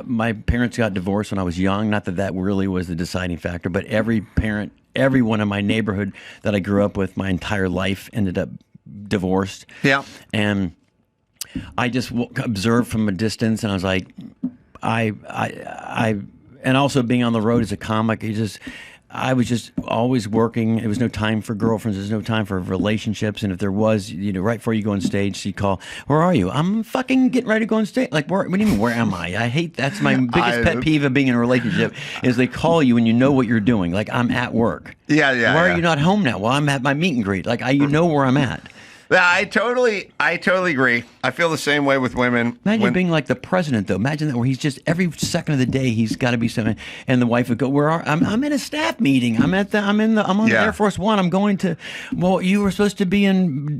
my parents got divorced when I was young. Not that really was the deciding factor, but everyone in my neighborhood that I grew up with my entire life ended up divorced. Yeah, and I just observed from a distance, and I was like, and also being on the road as a comic, I was just always working. There was no time for girlfriends. There's no time for relationships. And if there was, right before you go on stage, she'd call, "Where are you?" "I'm fucking getting ready to go on stage." Like, what do you mean, where am I? I hate, that's my biggest pet peeve of being in a relationship, is they call you and you know what you're doing. Like, I'm at work. Yeah. Why are you not home now? Well, I'm at my meet and greet. Like, you know where I'm at. Yeah, I totally agree. I feel the same way with women. Imagine being like the president, though. Imagine that, where he's just every second of the day he's got to be something, and the wife would go, I'm in a staff meeting. I'm on the Air Force One. I'm going to. Well, you were supposed to be in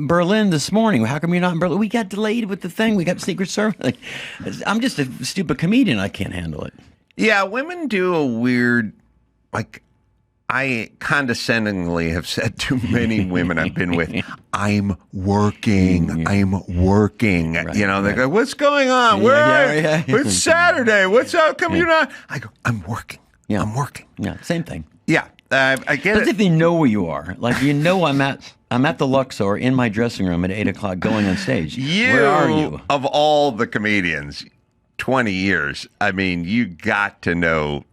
Berlin this morning. How come you're not in Berlin? We got delayed with the thing. We got Secret Service. Like, I'm just a stupid comedian. I can't handle it. Yeah, women do a weird, like, I condescendingly have said to many women I've been with, "I'm working. I'm working." Right, they go, "What's going on? Where are you? Yeah. It's Saturday. How come you're not?" I go, "I'm working. Yeah. I'm working." Yeah, same thing. Yeah, I get But it. if they know where you are, like, I'm at the Luxor in my dressing room at 8:00 going on stage. Where are you? Of all the comedians, 20 years, I mean, you got to know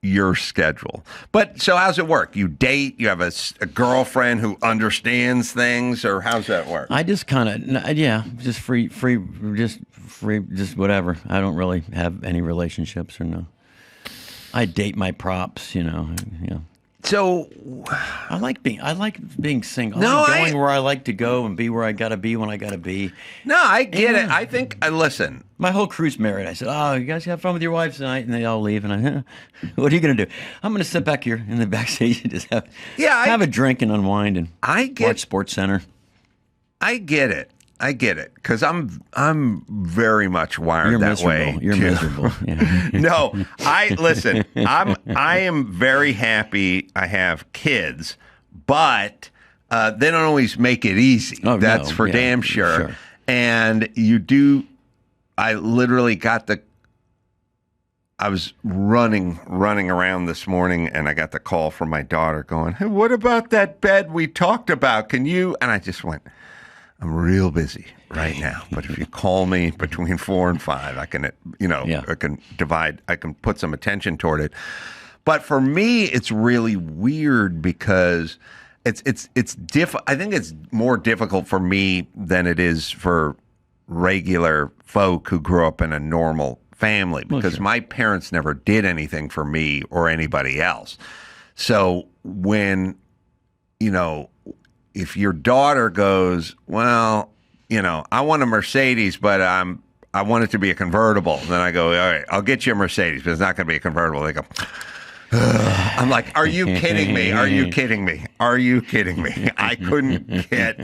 your schedule. But so how's it work? You date? You have a girlfriend who understands things, or how's that work? I just kind of, just free, just whatever. I don't really have any relationships or no. I date my props, So I like being single. No, I like going where I like to go and be where I gotta be when I gotta be. No, I get it. I think listen. My whole crew's married. I said, "Oh, you guys have fun with your wives tonight," and they all leave. And what are you gonna do? I'm gonna sit back here in the backstage and just have a drink and unwind and watch Sports Center. I get it. Because I'm very much wired that way. You're miserable. Yeah. No, listen. I am very happy I have kids, but they don't always make it easy. Oh, That's no. for Yeah, damn sure. sure. And you do. I literally I was running around this morning, and I got the call from my daughter going, "Hey, what about that bed we talked about? Can you?" And I just went, "I'm real busy right now, but if you call me between 4 and 5, I can, I can I can put some attention toward it." But for me, it's really weird because I think it's more difficult for me than it is for regular folk who grew up in a normal family, because my parents never did anything for me or anybody else. So when, if your daughter goes, "Well, I want a Mercedes, but I want it to be a convertible," then I go, "All right, I'll get you a Mercedes, but it's not going to be a convertible." They go, I'm like, "Are you kidding me? Are you kidding me? Are you kidding me?" I couldn't get.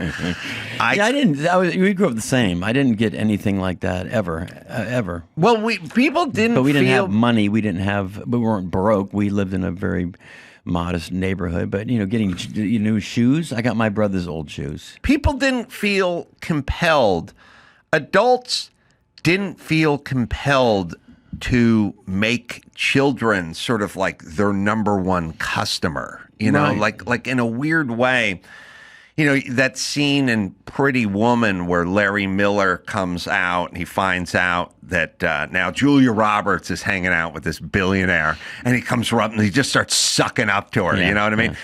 I didn't. We grew up the same. I didn't get anything like that ever. Well, people didn't. But we didn't have money. We weren't broke. We lived in a very modest neighborhood, but getting new shoes. I got my brother's old shoes. People didn't feel compelled. Adults didn't feel compelled to make children sort of like their number one customer. Right. Like in a weird way. That scene in Pretty Woman where Larry Miller comes out and he finds out that now Julia Roberts is hanging out with this billionaire, and he comes up and he just starts sucking up to her. Yeah, you know what I mean? yeah.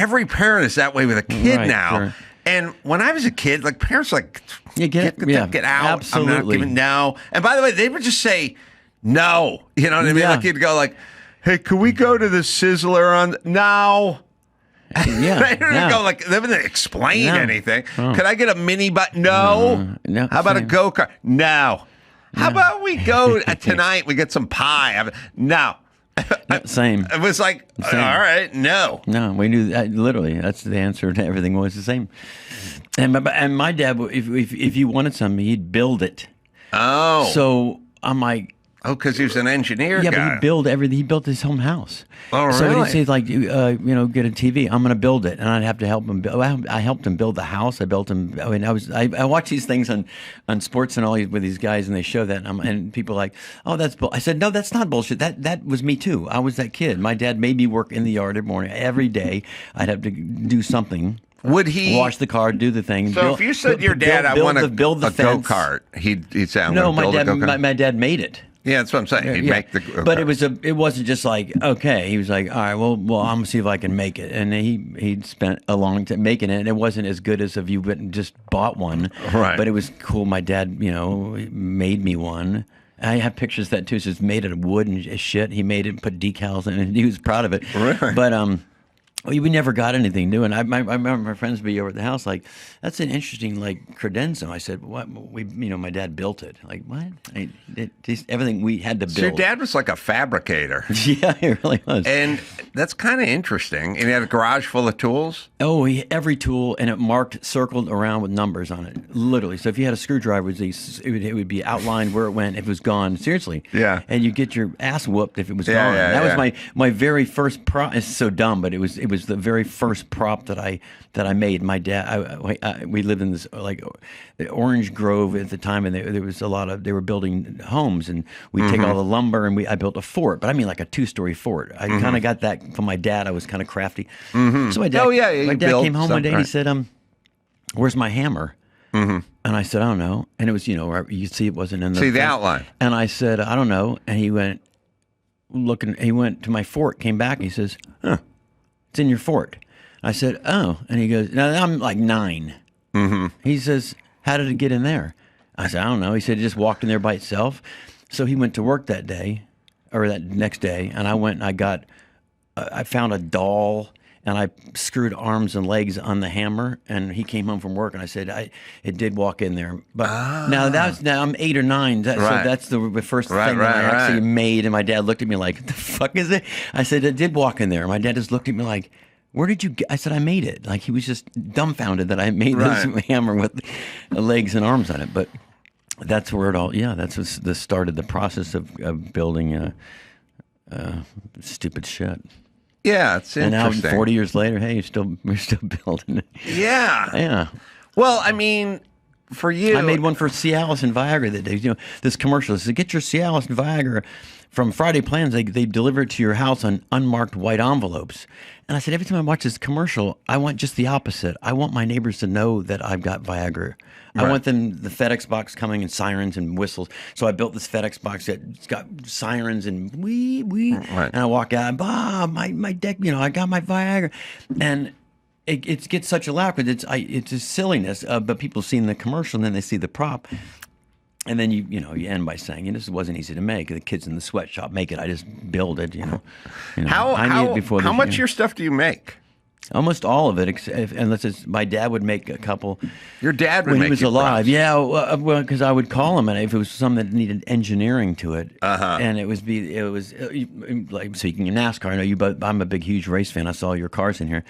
Every parent is that way with a kid Right, now. sure. And when I was a kid, like, parents were like, get out. Absolutely. I'm not giving no. And by the way, they would just say no. You know what I mean? Yeah. Like, you'd go like, "Hey, can we go to the Sizzler on no?" Yeah. They didn't go like, they didn't explain No. anything. Oh. Could I get a mini butt? No. No, How about a same. go-kart? No. How about we go tonight? We get some pie. No. Same. It was like, Same. all right, no. No, we knew that. Literally, that's the answer to everything. Was the same. And my dad, if you wanted something, he'd build it. Oh. So I'm like, Oh, because he was an engineer yeah, guy. but he built everything. He built his home house. Oh, So really? he'd say, like, get a TV. I'm going to build it, and I'd have to help him. I helped him build the house. I built him. I mean, I watch these things on sports and all with these guys, and they show that, and people are like, oh, that's bull. I said, no, that's not bullshit. That was me too. I was that kid. My dad made me work in the yard every morning. Every day, I'd have to do something. Would he wash the car, do the thing? So if you said your dad, I want to build a go-kart, he'd say, no, my dad made it. Yeah, that's what I'm saying. He'd make the go-kart. But it wasn't just like, okay. He was like, all right, well, I'm gonna see if I can make it. And he'd spent a long time making it, and it wasn't as good as if you went and just bought one. Right. But it was cool. My dad, made me one. I have pictures of that too. It's just made out of wood and shit. He made it and put decals in it, and he was proud of it. Really? But we never got anything new, and I remember my friends would be over at the house like, "That's an interesting credenza." I said, "What? My dad built it." Like, what? Everything we had to build. So your dad was like a fabricator. Yeah, he really was. And that's kind of interesting. And he had a garage full of tools. Oh, every tool, and it circled around with numbers on it, literally. So if you had a screwdriver, it would be outlined where it went if it was gone. Seriously. Yeah. And you get your ass whooped if it was gone. That was my very first prop. It's so dumb, but it was the very first prop that I made. My dad, we lived in this the Orange Grove at the time, and there was a lot of, they were building homes, and we'd take all the lumber, and I built a fort, but I mean like a 2-story fort. I kind of got that from my dad. I was kind of crafty. So my dad, my dad came home one day and he said, "Where's my hammer?" And I said, "I don't know." And it was, you see it wasn't in the see the outline. And I said, "I don't know." And he went looking. He went to my fort, came back, and he says, "Huh, it's in your fort." I said, "Oh." And he goes, "Now I'm like 9." He says, "How did it get in there?" I said, "I don't know." He said, "It just walked in there by itself." So he went to work that day, or that next day, and I went and I found a doll, and I screwed arms and legs on the hammer, and he came home from work, and I said, it did walk in there. But now I'm 8 or 9, so that's the first thing that I actually made, and my dad looked at me like, "What the fuck is it?" I said, "It did walk in there." And my dad just looked at me like, "Where did you get?" I said, "I made it." Like, he was just dumbfounded that I made this hammer with legs and arms on it. But that's where it all, that's what the started the process of building stupid shit. Yeah, it's interesting. And now, 40 years later, hey, we're still building it. Yeah. Yeah. Well, I mean, for you, I made one for Cialis and Viagra that day. This commercial says, "Get your Cialis and Viagra from Friday Plans. They deliver it to your house on unmarked white envelopes." And I said, every time I watch this commercial, I want just the opposite. I want my neighbors to know that I've got Viagra. I want the FedEx box coming and sirens and whistles. So I built this FedEx box that's got sirens and wee. And I walk out, "Bob, my deck, I got my Viagra." And it gets such a laugh because it's a silliness, but people see the commercial and then they see the prop. And then you end by saying, "This wasn't easy to make. The kids in the sweatshop make it. I just build it." How much of your stuff do you make? Almost all of it, unless my dad would make a couple. Your dad would when make he was alive, props. Yeah. Well, because I would call him, and if it was something that needed engineering to it, and it was like speaking of NASCAR. I know you, but I'm a big, huge race fan. I saw your cars in here.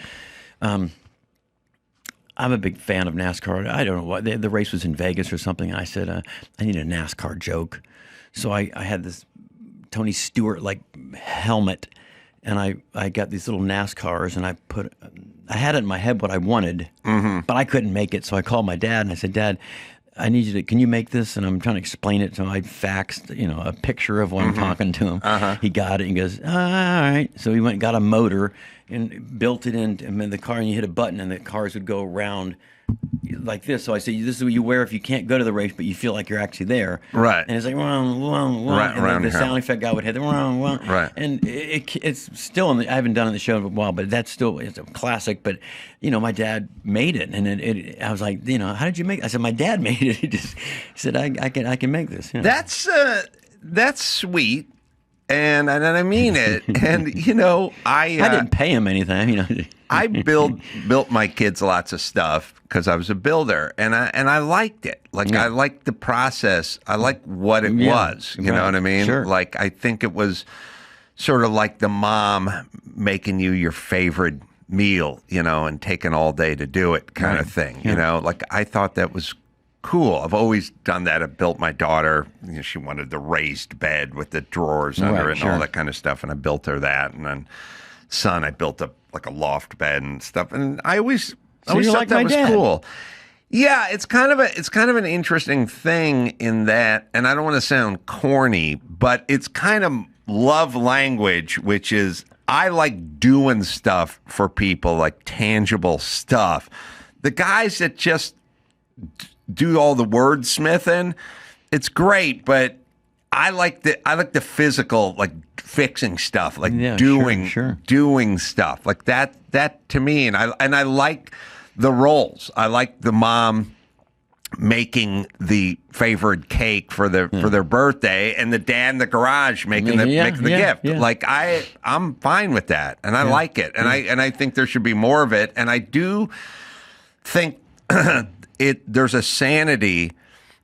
I'm a big fan of NASCAR. I don't know why. The race was in Vegas or something. And I said, I need a NASCAR joke. So I had this Tony Stewart helmet, and I got these little NASCARs, and I had it in my head what I wanted, but I couldn't make it. So I called my dad, and I said, "Dad, I need you to, can you make this?" And I'm trying to explain it. So I faxed, a picture of what I'm talking to him. He got it and goes, "All right." So he went and got a motor and built it in the car, and you hit a button and the cars would go around like this. So I said, "This is what you wear if you can't go to the race, but you feel like you're actually there." Right. And it's like, and the sound effect guy would hit the Right. And it's still, I haven't done it in the show in a while, but it's a classic. But, my dad made it. And I was like, "How did you make it?" I said, "My dad made it." He said, I can make this. That's sweet. And I mean it. And, I didn't pay him anything. I built my kids lots of stuff because I was a builder, and I liked it. I liked the process. I liked what it was. You know what I mean? Sure. I think it was sort of like the mom making you your favorite meal, and taking all day to do it kind of thing. I thought that was cool. I've always done that. I built my daughter, she wanted the raised bed with the drawers under it and all that kind of stuff, and I built her that. And then son, I built a loft bed and stuff. And I always thought that was cool. Yeah, it's kind of an interesting thing in that, and I don't want to sound corny, but it's kind of love language, which is I like doing stuff for people, like tangible stuff. The guys that just do all the wordsmithing, it's great, but I like the physical, like fixing stuff, like doing stuff like that to me, and I like the roles. I like the mom making the favorite cake for their birthday, and the dad in the garage making the gift. Yeah. Like I'm fine with that, and I like it, and I think there should be more of it, and I do think there's a sanity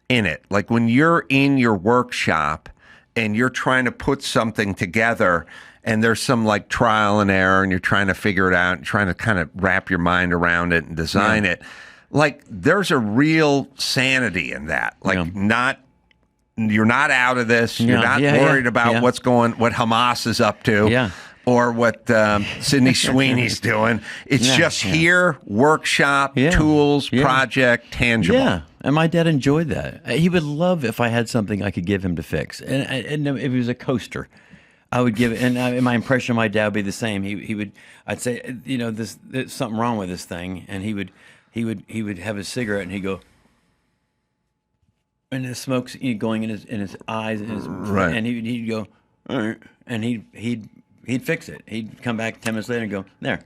in it. Like when you're in your workshop and you're trying to put something together, and there's some like trial and error, and you're trying to figure it out and trying to kind of wrap your mind around it and design it. Like there's a real sanity in that. Like you're not out of this. You're not worried about what Hamas is up to. Or what Sydney Sweeney's doing. It's just here, workshop, tools, project, tangible. Yeah, and my dad enjoyed that. He would love if I had something I could give him to fix. And if it was a coaster, I would give it. And my impression of my dad would be the same. I'd say, there's something wrong with this thing. And he would have a cigarette and he'd go, and the smoke's going in his eyes, and he'd go, all right, and he'd fix it. He'd come back 10 minutes later and go, there.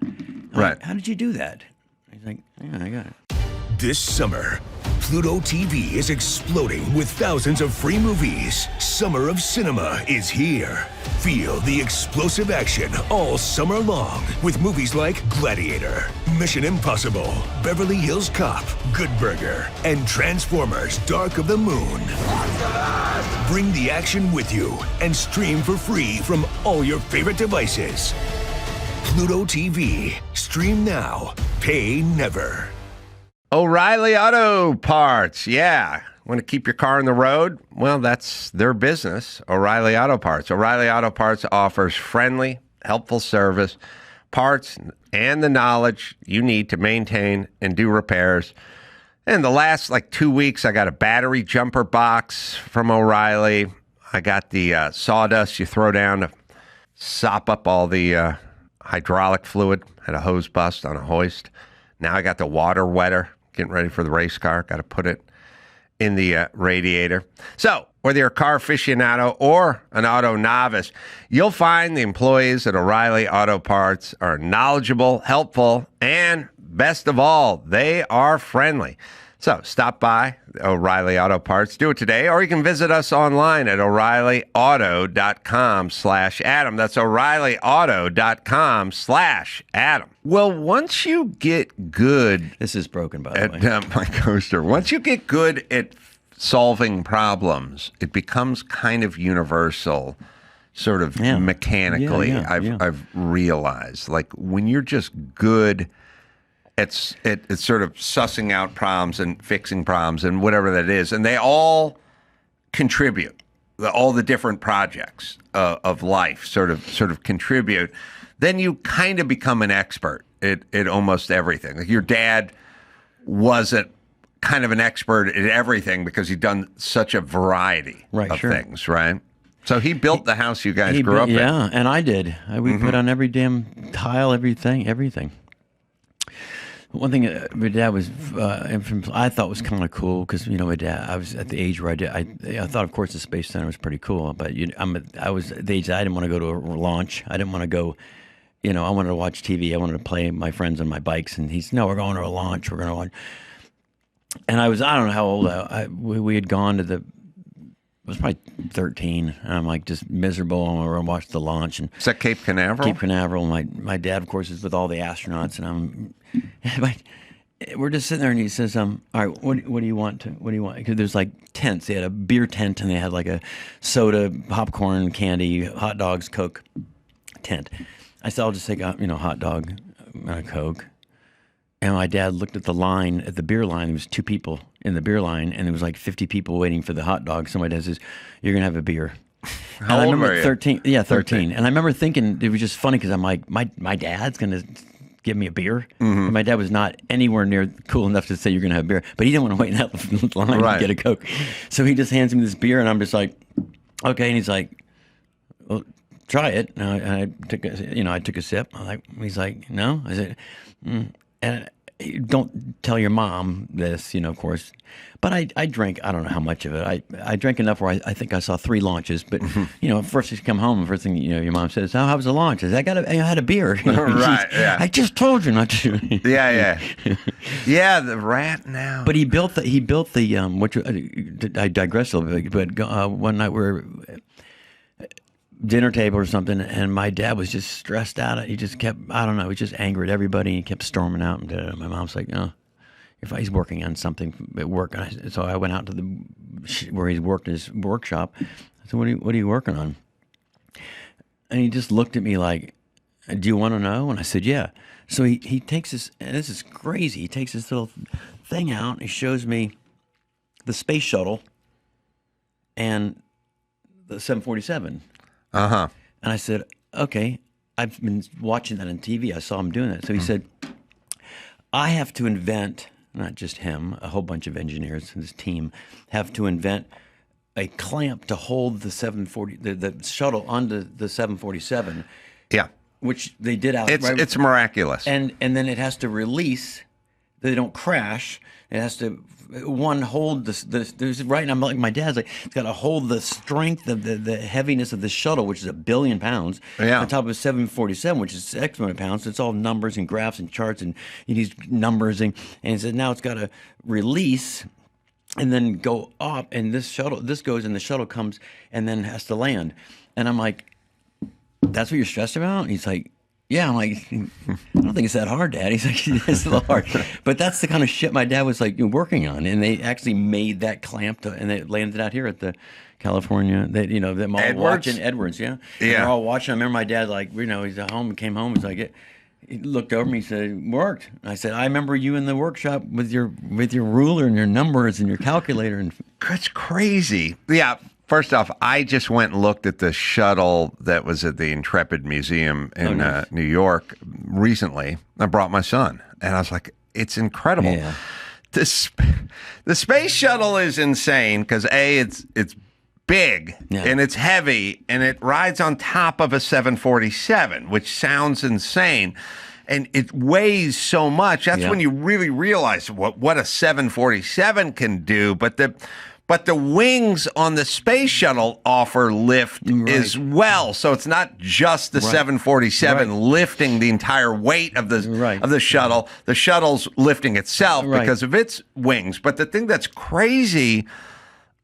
Like, how did you do that? He's like, yeah, I got it. This summer, Pluto TV is exploding with thousands of free movies. Summer of Cinema is here. Feel the explosive action all summer long with movies like Gladiator, Mission Impossible, Beverly Hills Cop, Good Burger, and Transformers: Dark of the Moon. Bring the action with you and stream for free from all your favorite devices. Pluto TV. Stream now. Pay never. O'Reilly Auto Parts. Yeah. Want to keep your car on the road? Well, that's their business. O'Reilly Auto Parts. O'Reilly Auto Parts offers friendly, helpful service, parts, and the knowledge you need to maintain and do repairs. And the last 2 weeks, I got a battery jumper box from O'Reilly. I got the sawdust you throw down to sop up all the hydraulic fluid. Had a hose bust on a hoist. Now I got the water wetter. Getting ready for the race car. Got to put it in the radiator. So whether you're a car aficionado or an auto novice, you'll find the employees at O'Reilly Auto Parts are knowledgeable, helpful, and best of all, they are friendly. So stop by O'Reilly Auto Parts. Do it today, or you can visit us online at O'ReillyAuto.com/Adam. That's O'ReillyAuto.com/Adam. Well, once you get good... This is broken, by the way. My coaster. Once you get good at solving problems, it becomes kind of universal, sort of mechanically, I've realized. Like, when you're just good... It's sort of sussing out problems and fixing problems and whatever that is. And they all contribute. All the different projects of life sort of contribute. Then you kind of become an expert at almost everything. Like your dad wasn't kind of an expert at everything because he'd done such a variety of things, right? So he built the house you guys grew up in. Yeah, and I did. We put on every damn tile, everything. One thing my dad was, I thought was kind of cool because my dad. I was at the age where I thought, of course, the Space Center was pretty cool, but I was at the age that I didn't want to go to a launch. I didn't want to go. I wanted to watch TV. I wanted to play my friends on my bikes, and he's no, we're going to a launch. We're going to launch. And I don't know how old we had gone to the. I was probably 13, and I'm like just miserable. And we're going to watch the launch. And is that Cape Canaveral? Cape Canaveral. And my dad, of course, is with all the astronauts, and we're just sitting there, and he says, "All right, what do you want? Because there's like tents. They had a beer tent, and they had like a soda, popcorn, candy, hot dogs, Coke tent." I said, "I'll just take a hot dog and a Coke." And my dad looked at the line, at the beer line. There was two people in the beer line, and there was like 50 people waiting for the hot dog. Somebody says, "You're gonna have a beer." How old were you? 13. Yeah, 13. And I remember thinking it was just funny because I'm like, my dad's gonna give me a beer. And my dad was not anywhere near cool enough to say you're gonna have beer, but he didn't want to wait in that line to get a Coke. So he just hands me this beer, and I'm just like, okay. And he's like, well, try it. And I took a sip. He's like, no. I said, and don't tell your mom this, of course. But I drank, I don't know how much of it. I drank enough where I think I saw 3 launches. But, first you come home, the first thing, your mom says, how was the launch? I said, I had a beer. Right, yeah. I just told you not to. Yeah. Yeah, the rat now. But he built the, I digress a little bit, but one night we were dinner table or something, and my dad was just stressed out. He just kept, I don't know, he was just angry at everybody. He kept storming out. And my mom's like, if he's working on something at work. So I went out to where he's worked in his workshop. I said, what are you working on? And he just looked at me like, do you want to know? And I said, yeah. So he takes this, and this is crazy. He takes this little thing out, and he shows me the space shuttle and the 747. Uh-huh. And I said, okay, I've been watching that on TV. I saw him doing that. So he said, I have to invent, not just him, a whole bunch of engineers in his team have to invent a clamp to hold the the shuttle onto the 747. Yeah. Which they did out. It's miraculous. And then it has to release. They don't crash. It has to hold there's right. And I'm like, my dad's like, it's got to hold the strength of the heaviness of the shuttle, which is 1 billion pounds, on top of 747, which is X amount of pounds. So it's all numbers and graphs and charts and these numbers and he said now it's got to release and then go up, and this goes and the shuttle comes and then has to land. And I'm like, that's what you're stressed about? And he's like, yeah. I'm like, I don't think it's that hard, Dad. He's like, it's a little hard. But that's the kind of shit my dad was like working on. And they actually made that clamp and they landed out here at the California. Them all watching Edwards, yeah. And they're all watching. I remember my dad, like, he's at home and came home. He's like, he looked over me. He said, "It worked." And I said, "I remember you in the workshop with your ruler and your numbers and your calculator." And that's crazy. Yeah. First off, I just went and looked at the shuttle that was at the Intrepid Museum in New York recently. I brought my son, and I was like, it's incredible. Yeah. The space shuttle is insane because, A, it's big, and it's heavy, and it rides on top of a 747, which sounds insane. And it weighs so much. That's when you really realize what a 747 can do. But the wings on the space shuttle offer lift as well. So it's not just the 747 lifting the entire weight of the shuttle. The shuttle's lifting itself because of its wings. But the thing that's crazy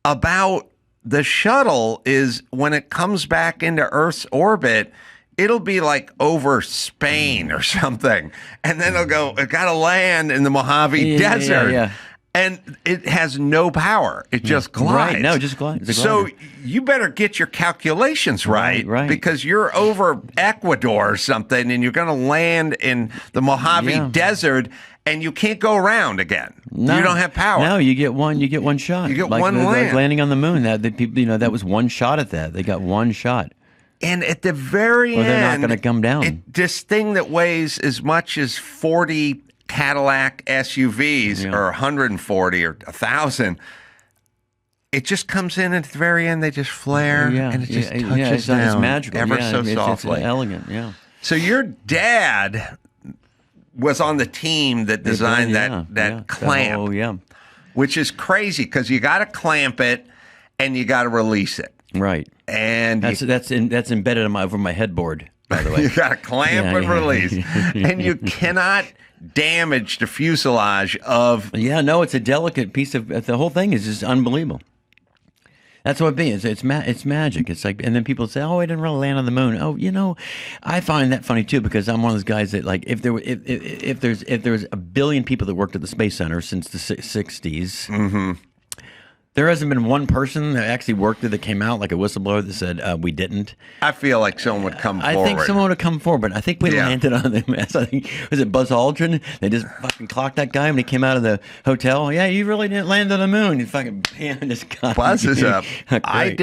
about the shuttle is when it comes back into Earth's orbit, it'll be like over Spain or something. And then it got to land in the Mojave Desert. Yeah. And it has no power. It just glides. Right. No, it just glides. So you better get your calculations right. Because you're over Ecuador or something, and you're going to land in the Mojave Desert, and you can't go around again. No. You don't have power. No, you get one shot. You get one land. Like landing on the moon. That the people, that was one shot at that. They got one shot. And at the very end, they're not going to come down. This thing that weighs as much as 40 Cadillac SUVs or 140 or 1,000, it just comes in at the very end. They just flare and it just touches down. It's magical. Ever so softly. It's elegant, So your dad was on the team that designed that clamp, which is crazy because you got to clamp it and you got to release it. Right. And that's embedded over my headboard, by the way. You got to clamp and release. And you cannot damage the fuselage of... it's a delicate piece of... The whole thing is just unbelievable. That's what it is. It's magic. It's like... And then people say, oh, I didn't really land on the moon. Oh, I find that funny, too, because I'm one of those guys that, like, if there was a billion people that worked at the Space Center since the 60s... There hasn't been one person that actually worked there that came out like a whistleblower that said we didn't. I feel like someone would come forward. I think someone would have come forward, but I think we landed on them. I think, was it Buzz Aldrin? They just fucking clocked that guy when he came out of the hotel. Yeah, you really didn't land on the moon. You fucking panned this guy. Buzz is up. I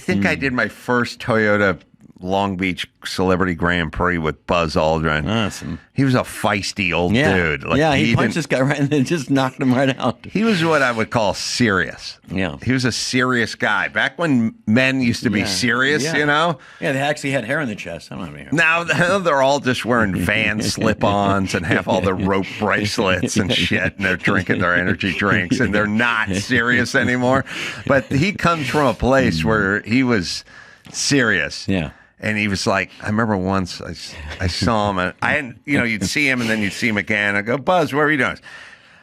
think I did my first Toyota Long Beach Celebrity Grand Prix with Buzz Aldrin. Awesome. He was a feisty old dude. Like, he punched this guy right and then just knocked him right out. He was what I would call serious. Yeah. He was a serious guy. Back when men used to be serious, you know? Yeah, they actually had hair in the chest. I don't know. Now they're all just wearing Van slip-ons and have all the rope bracelets and shit, and they're drinking their energy drinks, and they're not serious anymore. But he comes from a place where he was serious. Yeah. And he was like, I remember once I saw him, and you'd see him, and then you'd see him again. I go, Buzz, where are you doing?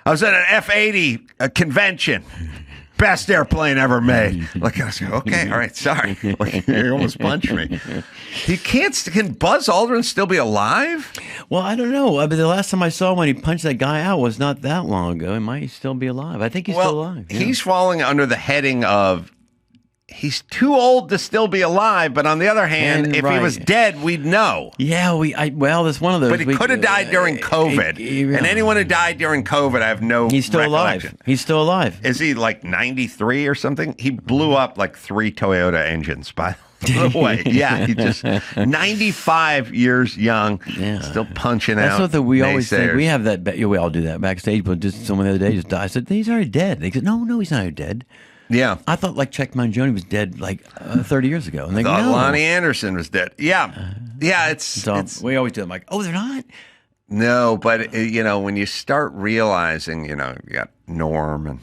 I was at an F-80 convention. Best airplane ever made. Like, I was like, okay, all right, sorry. Like, you almost punched me. Can Buzz Aldrin still be alive? Well, I don't know. But the last time I saw him when he punched that guy out was not that long ago. He might still be alive. I think he's still alive. Yeah. He's falling under the heading of he's too old to still be alive, but on the other hand, if he was dead, we'd know. Yeah, that's one of those. But he could have died during COVID. And anyone who died during COVID, I have no He's still alive. He's still alive. Is he like 93 or something? He blew up like 3 Toyota engines, by the way. Yeah, he just 95 years young, still punching out. That's what we always think. We have that. We all do that backstage. But just someone the other day just died. I said, he's already dead. They said, no, he's not already dead. Yeah. I thought like Chuck Mangione was dead like 30 years ago. And they go, no. Lonnie Anderson was dead. Yeah. Yeah, it's we always do it. I'm like, oh, they're not? No, but when you start realizing, you got Norm and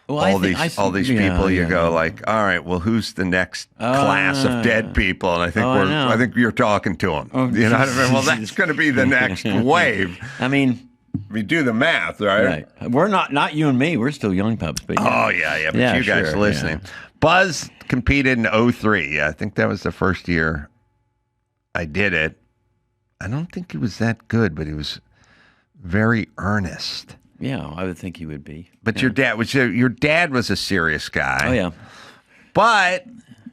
all these people, you go like, all right, well, who's the next class of dead people? And I think you're talking to them. Oh, you know what I mean? Well, that's going to be the next wave. I mean, we do the math, right? Right. We're not you and me. We're still young pups. But Oh, yeah. But you guys listening. Yeah. Buzz competed in 2003. Yeah, I think that was the first year I did it. I don't think he was that good, but he was very earnest. Yeah, I would think he would be. But your dad was a serious guy. Oh, yeah. But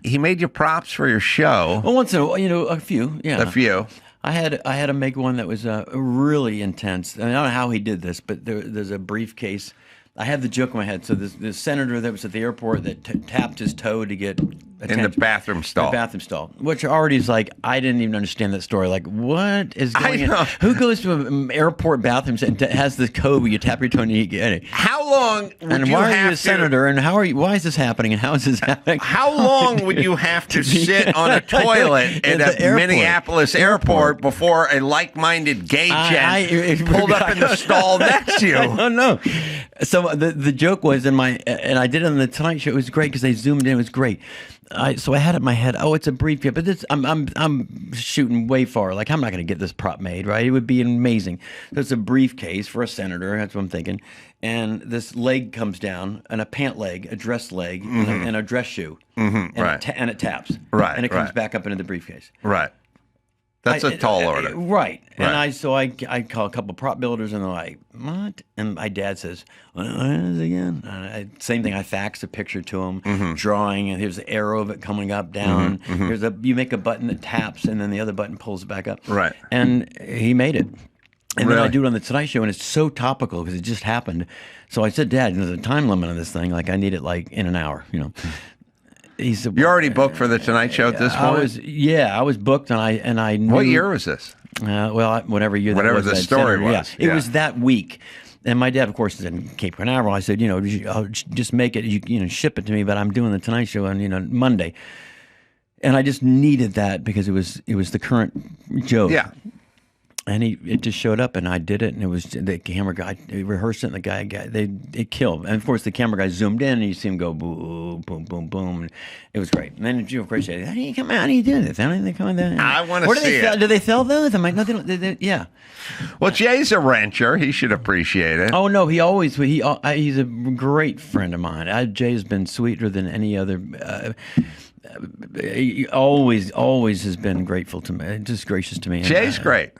he made you props for your show. Well, once in a while, a few. Yeah. A few. I had to make one that was really intense. I don't know how he did this, but there's a briefcase. I had the joke in my head. So the senator that was at the airport that tapped his toe to get attention. In the bathroom stall. The bathroom stall. Which already is like, I didn't even understand that story. Like, what is going on? Who goes to an airport bathroom and has the code where you tap your toe and you get it? How long would and you why have are you a senator? And why is this happening? And how is this happening? How long would you have to sit on a toilet at a Minneapolis airport before a like-minded gay gent pulled up in the stall next to you? I don't know. So the joke was and I did it on the Tonight Show. It was great because they zoomed in. It was great. So I had it in my head. Oh, it's a briefcase, but I'm shooting way far. Like I'm not going to get this prop made, right? It would be amazing. So it's a briefcase for a senator. That's what I'm thinking. And this leg comes down, and a pant leg, a dress leg, and a dress shoe, and it taps, and it comes back up into the briefcase, right. That's a tall order. Right. And I call a couple prop builders, and they're like, what? And my dad says, what is it again? Same thing. I faxed a picture to him, drawing, and here's the arrow of it coming up, down. Here's you make a button that taps, and then the other button pulls it back up. Right. And he made it. And then I do it on the Tonight Show, and it's so topical because it just happened. So I said, Dad, there's a time limit on this thing. Like, I need it, like, in an hour, He said, you're already booked for the Tonight Show at this point? I was booked, and I knew. What year was this? Whatever year that was. Whatever the story was. Yeah. It was that week. And my dad, of course, is in Cape Canaveral. I said, I'll just make it, ship it to me, but I'm doing the Tonight Show on, Monday. And I just needed that because it was the current joke. Yeah. And it just showed up, and I did it, and it was the camera guy rehearsed it, and the guy it killed. And of course, the camera guy zoomed in, and you see him go boom, boom, boom, boom. And it was great. And then of course, how do you come out? How do you do this? How do they come out? I want to see it. Do they sell those? I'm like, no, they don't. Yeah. Well, Jay's a rancher. He should appreciate it. Oh no, he's a great friend of mine. Jay's been sweeter than any other. He always has been grateful to me, just gracious to me. Jay's great.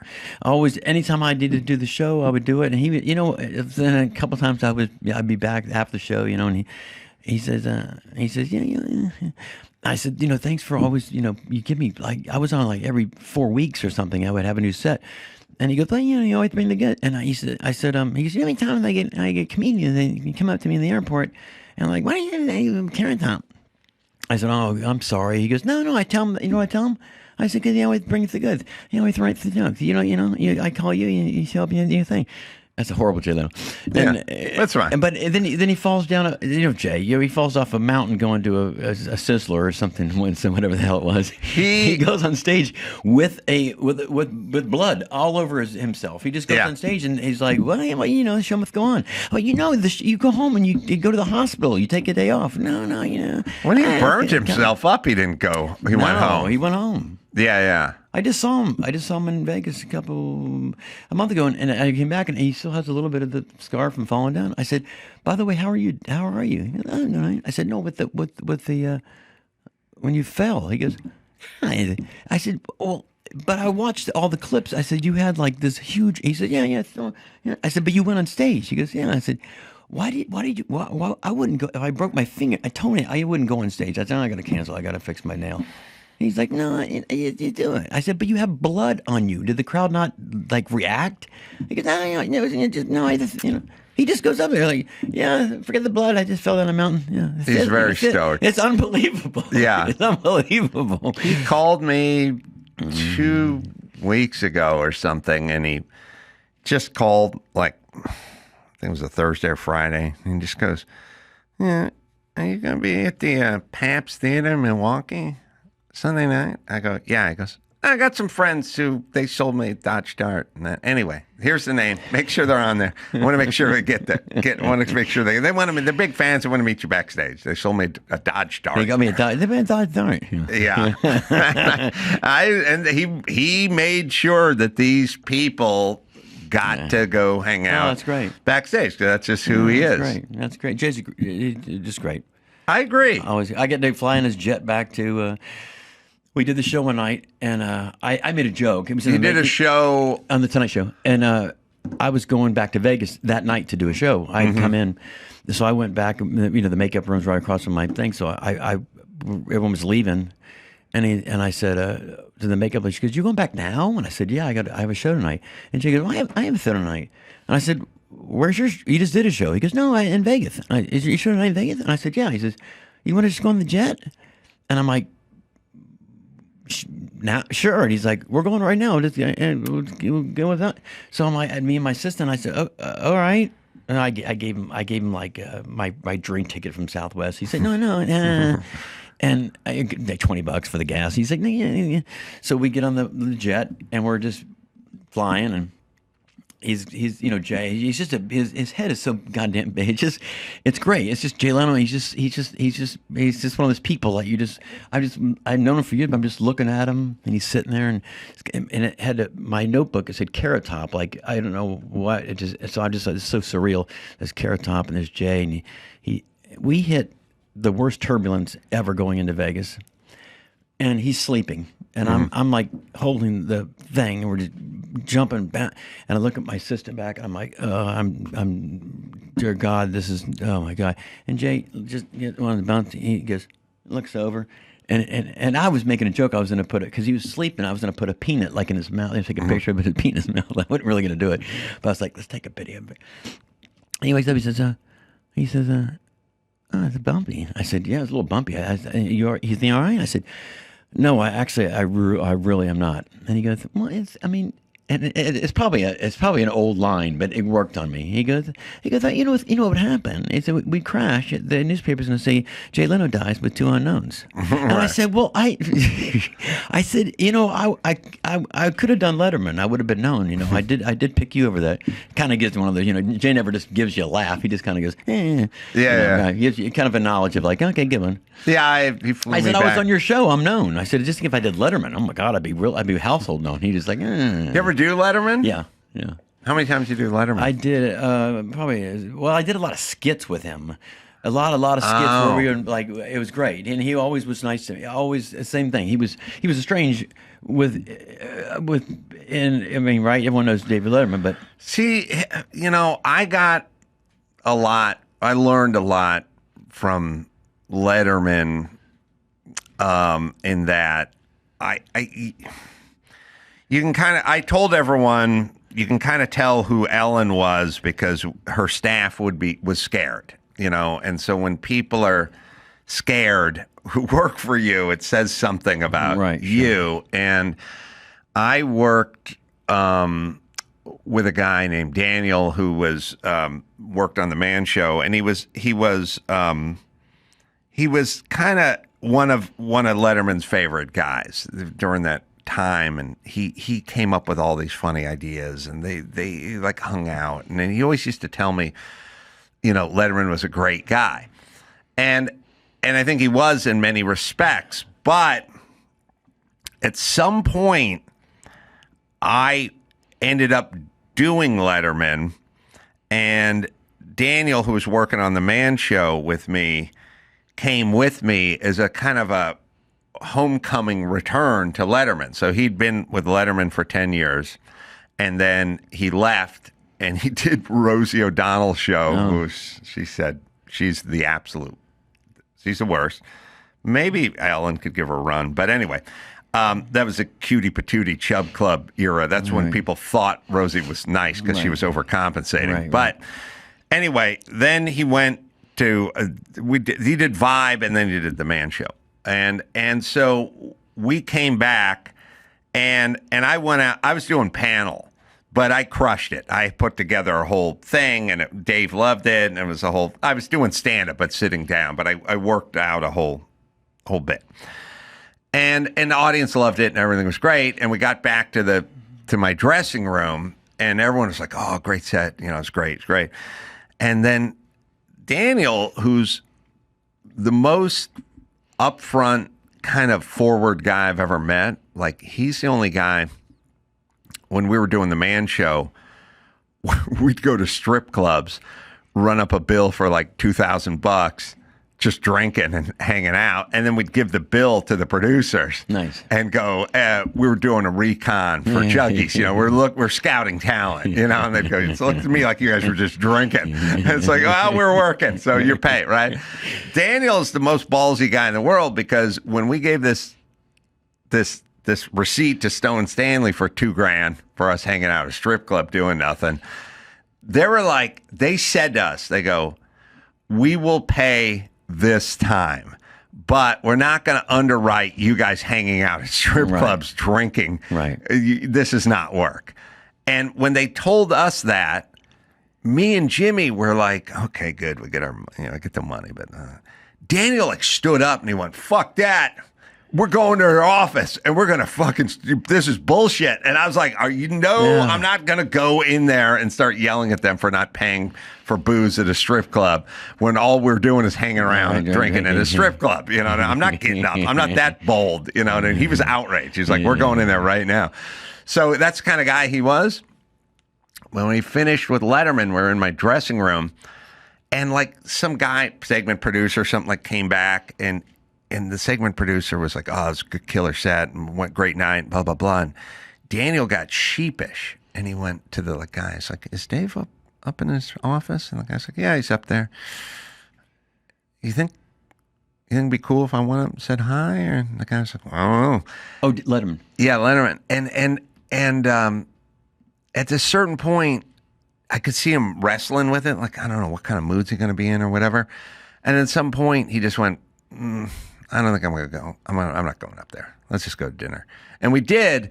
Always, anytime I needed to do the show, I would do it. And he, then a couple times I'd be back after the show, and He says, yeah. I said, thanks for always, you give me, like, I was on like every 4 weeks or something. I would have a new set. And he goes, well, you always bring the good. And I said, he goes, how many times I get comedians, they come up to me in the airport, and I'm like, why do you have Carrot Top? I said, oh, I'm sorry. He goes, no, I tell him, what I tell him? I said, because he always brings the goods. He always writes the jokes. I call you, you show up, you do your thing. That's a horrible Jay Leno. That's right. But then he falls down. Jay. He falls off a mountain going to a Sizzler or something. Whatever the hell it was. He goes on stage with blood all over himself. He just goes on stage and he's like, well, the show must go on. Well, you go home and you go to the hospital. You take a day off. No, When he burned himself up, he didn't go. He went home. He went home. Yeah. I just saw him in Vegas a month ago, and I came back, and he still has a little bit of the scar from falling down. I said, by the way, how are you? He goes, oh, no. I said, no, with the when you fell. He goes, hi. I said, well, but I watched all the clips. I said, you had like this huge. He said, yeah. So, yeah. I said, but you went on stage. He goes, yeah. I said, why did you? Why I wouldn't go if I broke my finger. I told him I wouldn't go on stage. I said, I got to cancel. I got to fix my nail. He's like, no, you do it. I said, but you have blood on you. Did the crowd not like react? He goes, He just goes up there like, yeah, forget the blood. I just fell down a mountain. Yeah, he's very stoked. It's unbelievable. Yeah, it's unbelievable. He called me 2 weeks ago or something, and he just called like I think it was a Thursday or Friday. And he just goes, yeah, are you gonna be at the Pabst Theater in Milwaukee Sunday night? I go, yeah. He goes, I got some friends who they sold me a Dodge Dart. Anyway, here's the name. Make sure they're on there. I want to make sure they get there. Want to make sure they want to. They're big fans. They want to meet you backstage. They sold me a Dodge Dart. They got me a Dodge. They made a Dodge Dart. Yeah. And he made sure that these people got to go hang out. Oh, that's great. Backstage. That's just who he is. Great. That's great. Jay's just great. I agree. I get to fly in his jet back to. We did the show one night, and I made a joke. It was you did a show on the Tonight Show, and I was going back to Vegas that night to do a show. I'd come in, so I went back. The makeup room's right across from my thing. So everyone was leaving, and I said to the makeup lady, she goes, "You going back now?" And I said, "Yeah, I have a show tonight." And she goes, well, "I have a show tonight." And I said, "Where's your? You just did a show." He goes, "No, in Vegas." Is your show tonight in Vegas? And I said, "Yeah." He says, "You want to just go on the jet?" And I'm like, now, sure. And he's like, "We're going right now. We'll go with that." So I'm like, me and my sister, and I said, "Oh, all right." And I gave him like my drink ticket from Southwest. He said, "No." And $20 for the gas. He's like, "No." So we get on the jet, and we're just flying, and he's Jay. He's just his head is so goddamn big. It's great. It's just Jay Leno. He's just one of those people that I've known him for years. But I'm just looking at him, and he's sitting there, and it had my notebook. It said Carrot Top. Like I don't know what it just. So I just it's so surreal. There's Carrot Top, and there's Jay, and we hit the worst turbulence ever going into Vegas, and he's sleeping. And I'm like holding the thing, and we're just jumping back. And I look at my sister back, and I'm like, I'm dear God, this is, oh my God. And Jay just on the bounce, he goes, looks over, and I was making a joke. I was going to put it because he was sleeping. I was going to put a peanut like in his mouth. Take a picture of his peanut in his mouth. I wasn't really going to do it, but I was like, let's take a video of it. And he wakes up. He says, oh, it's bumpy. I said, yeah, it's a little bumpy. He's the all right? I said, no, I really am not. And he goes, well, it's probably an old line, but it worked on me. He goes, you know what would happen? He said, we'd crash. The newspaper's going to say Jay Leno dies with 2 unknowns. And I said, well, I said, I could have done Letterman. I would have been known. I did pick you over that. Kind of gives one of those. Jay never just gives you a laugh. He just kind of goes, yeah. Gives you kind of a knowledge of like, okay, good one. Yeah, he flew I said, me I back. was on your show. I'm known. I said, just think if I did Letterman, oh my God, I'd be household known. He just like, You ever do Letterman? Yeah. How many times did you do Letterman? I did I did a lot of skits with him. A lot of skits where we were like, it was great, and he always was nice to me. Always the same thing. He was strange right? Everyone knows David Letterman, but see, I got a lot. I learned a lot from Letterman in that you can kind of, I told everyone, you can kind of tell who Ellen was because her staff was scared, and so when people are scared who work for you, it says something about you. Sure. And I worked with a guy named Daniel who was worked on the Man Show, and he was kind of one of Letterman's favorite guys during that time, and he came up with all these funny ideas, and they like hung out, and then he always used to tell me, Letterman was a great guy, and I think he was in many respects, but at some point I ended up doing Letterman, and Daniel, who was working on the Man Show with me, came with me as a kind of a homecoming return to Letterman. So he'd been with Letterman for 10 years, and then he left, and he did Rosie O'Donnell's show, she said she's the worst. Maybe Ellen could give her a run, but anyway. That was a cutie patootie Chub Club era. That's when people thought Rosie was nice because she was overcompensating. But anyway, then he went to he did Vibe, and then he did the Man Show, and so we came back, and I went out. I was doing panel, but I crushed it. I put together a whole thing, and Dave loved it, and it was a whole. I was doing stand up, but sitting down, but I worked out a whole bit. And the audience loved it, and everything was great. And we got back to my dressing room, and everyone was like, "Oh, great set! It's great, it's great." And then Daniel, who's the most upfront, kind of forward guy I've ever met, like he's the only guy. When we were doing the Man Show, we'd go to strip clubs, run up a bill for like $2,000. Just drinking and hanging out, and then we'd give the bill to the producers. Nice. And go, we were doing a recon for Juggies. We're scouting talent. And they'd go, it looked to me like you guys were just drinking. And it's like, well, we're working, so you're paid, right? Daniel's the most ballsy guy in the world because when we gave this receipt to Stone Stanley for $2,000 for us hanging out at a strip club doing nothing, they said to us, they go, we will pay this time, but we're not going to underwrite you guys hanging out at strip clubs drinking. Right. This is not work. And when they told us that, me and Jimmy were like, okay, good. We get our, get the money. But Daniel stood up and he went, fuck that. We're going to her office and we're going to this is bullshit. And I was like, I'm not going to go in there and start yelling at them for not paying for booze at a strip club when all we're doing is hanging around and drinking at a strip club. I'm not getting up. I'm not that bold, and he was outraged. He's like, we're going in there right now. So that's the kind of guy he was. When we finished with Letterman, we're in my dressing room and some guy, segment producer or something came back and the segment producer was like, oh, it was a good killer set and went great night, blah, blah, blah. And Daniel got sheepish and he went to the guy. He's like, is Dave up in his office? And the guy's like, yeah, he's up there. You think it'd be cool if I went up and said hi? And the guy's like, I don't know. Oh, Letterman. Yeah, Letterman. And at a certain point, I could see him wrestling with it. I don't know what kind of mood's he going to be in or whatever. And at some point, he just went, I don't think I'm going to go. I'm not going up there. Let's just go to dinner. And we did,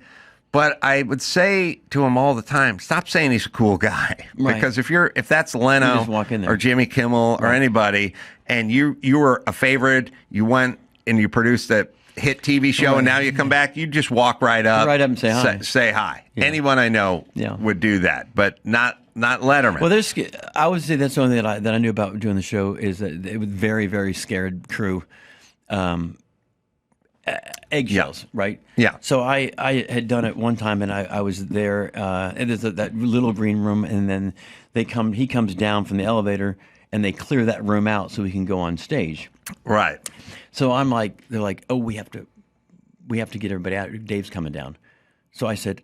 but I would say to him all the time, stop saying he's a cool guy. Right. Because if that's Leno or Jimmy Kimmel or anybody, and you were a favorite, you went and you produced a hit TV show, and now you come back, you just walk right up and say hi. Say hi. Yeah. Anyone I know would do that, but not Letterman. Well, I would say that's the only thing that I knew about doing the show is that it was very, very scared crew. Eggshells, right? Yeah. So I had done it one time, and I was there. And there's that little green room, and then he comes down from the elevator, and they clear that room out so we can go on stage. Right. So they're like, oh, we have to get everybody out. Dave's coming down. So I said,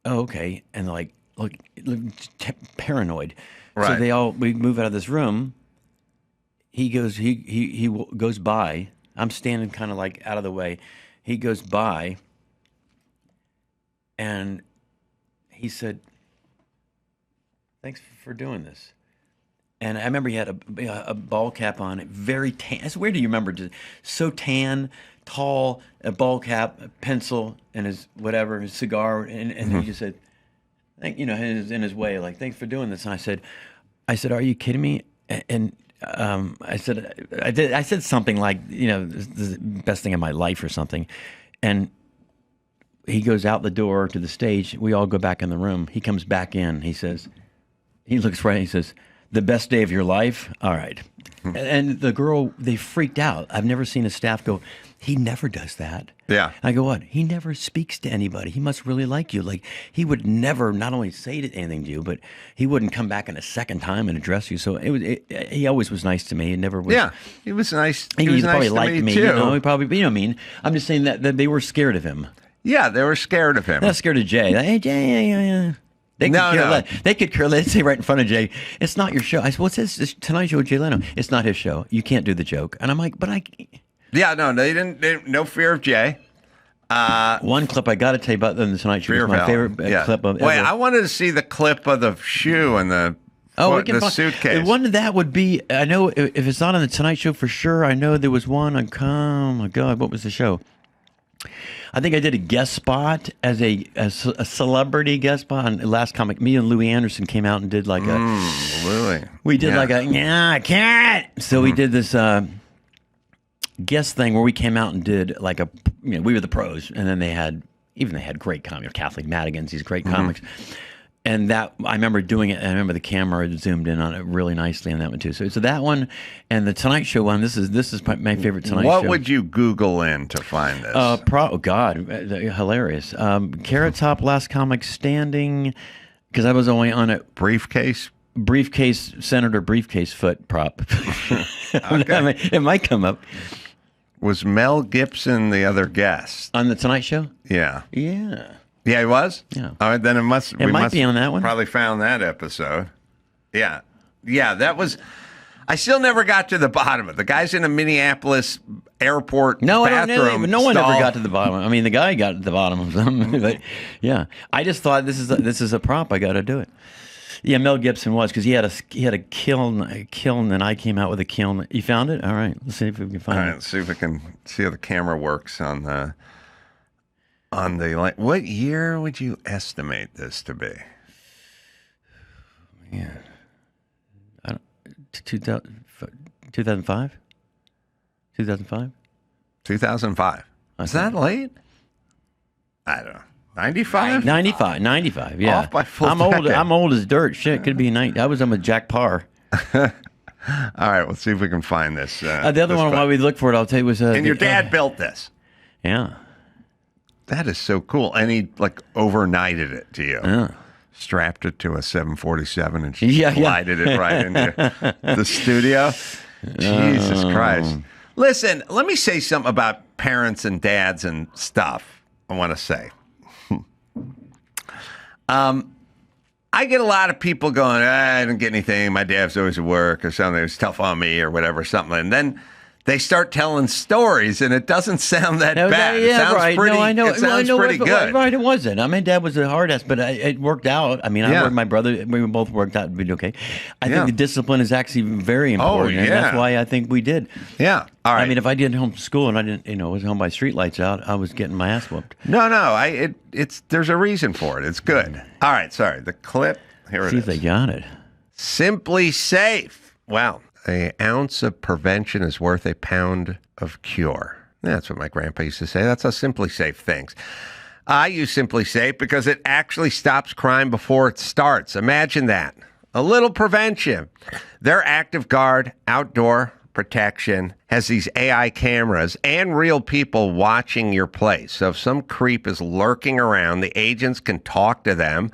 oh, okay. And they're like, look, paranoid. Right. So we move out of this room. he goes by. I'm standing kind of like out of the way. He goes by, and he said, "Thanks for doing this." And I remember he had a ball cap on, very tan. It's weird. Do you remember? Just so tan, tall, a ball cap, a pencil, and his cigar, and he just said, in his way, like, "Thanks for doing this." And I said, "Are you kidding me?" And I said something like, "This is the best thing in my life," or something. And he goes out the door to the stage. We all go back in the room. He comes back in. He looks right. He says, "The best day of your life?" All right. And the girl, they freaked out. I've never seen a staff go, "He never does that." Yeah. I go, "What? He never speaks to anybody. He must really like you." Like, he would never not only say anything to you, but he wouldn't come back in a second time and address you. So he always was nice to me. He never was. Yeah, he was nice. He was probably nice liked to me me. too. He probably, what I mean? I'm just saying that they were scared of him. Yeah, they were scared of him. They're not scared of Jay. Like, "Hey, Jay, yeah. They could care less. They'd say right in front of Jay, "It's not your show." I said, "What's this? This Tonight Show with Jay Leno." "It's not his show. You can't do the joke." And I'm like, "But I." Yeah, no, they didn't. No fear of Jay. One clip I got to tell you about the Tonight Show is my favorite clip of. Wait, I wanted to see the clip of the shoe and the suitcase. One that would be. I know if it's not on the Tonight Show for sure. I know there was one on. Oh my God, what was the show? I think I did a guest spot as a celebrity guest spot on Last Comic. Me and Louis Anderson came out and did like a. Louis. We did like a Carrot. So we did this guest thing where we came out and did like a. We were the pros, and then they had great comics, Kathleen Madigan's, these great comics. And that, I remember doing it, and I remember the camera zoomed in on it really nicely on that one too. So that one, and the Tonight Show one. This is my favorite Tonight Show. What would you Google in to find this? Oh God, hilarious! Carrot Top, Last Comic Standing, because I was only on it. Briefcase Senator Briefcase foot prop. Okay. I mean, it might come up. Was Mel Gibson the other guest On the Tonight Show? Yeah. Yeah. Yeah, he was? Yeah. All right, then it might be on that one. Probably found that episode. Yeah. Yeah, that was. I still never got to the bottom of it. The guy's in a Minneapolis airport bathroom. No one ever got to the bottom. I mean, the guy got to the bottom of something. But yeah, I just thought this is a prop. I got to do it. Yeah, Mel Gibson was, because he had a kiln, and I came out with a kiln. You found it? All right, let's see if we can find it. All right, let's see if we can see how the camera works on the. What year would you estimate this to be? Yeah, 2005. 2005. 2005. Is that late? I don't know. 95? 95, yeah. Off by full I'm old. decade. I'm old as dirt. Shit, could be 90. I was on with Jack Parr. All right, let's see if we can find this. The other one, while we look for it, I'll tell you was. And your dad built this. Yeah. That is so cool. And he overnighted it to you. Yeah. Strapped it to a 747 and glided it right into the studio. Jesus Christ. Listen, let me say something about parents and dads and stuff I want to say. I get a lot of people going, I didn't get anything. My dad's always at work or something. It was tough on me or whatever, something. And then they start telling stories, and it doesn't sound that bad. Yeah, it sounds right. pretty, No, I know. It sounds pretty good. Right, it wasn't. I mean, Dad was a hard ass, but it worked out. I mean, I worked, my brother, we both worked out. We did okay. I think the discipline is actually very important. And that's why I think we did. Yeah. All right. I mean, if I did home school and I didn't, was home by streetlights out, I was getting my ass whooped. No. There's a reason for it. It's good. All right. Sorry. The clip. Here it is. See if they got it. Simply Safe. Wow. An ounce of prevention is worth a pound of cure. That's what my grandpa used to say. That's how Simply Safe thinks. I use Simply Safe because it actually stops crime before it starts. Imagine that. A little prevention. Their Active Guard outdoor protection has these AI cameras and real people watching your place. So if some creep is lurking around, the agents can talk to them,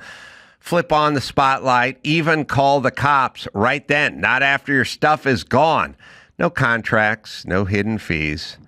flip on the spotlight, even call the cops right then, not after your stuff is gone. No contracts, no hidden fees.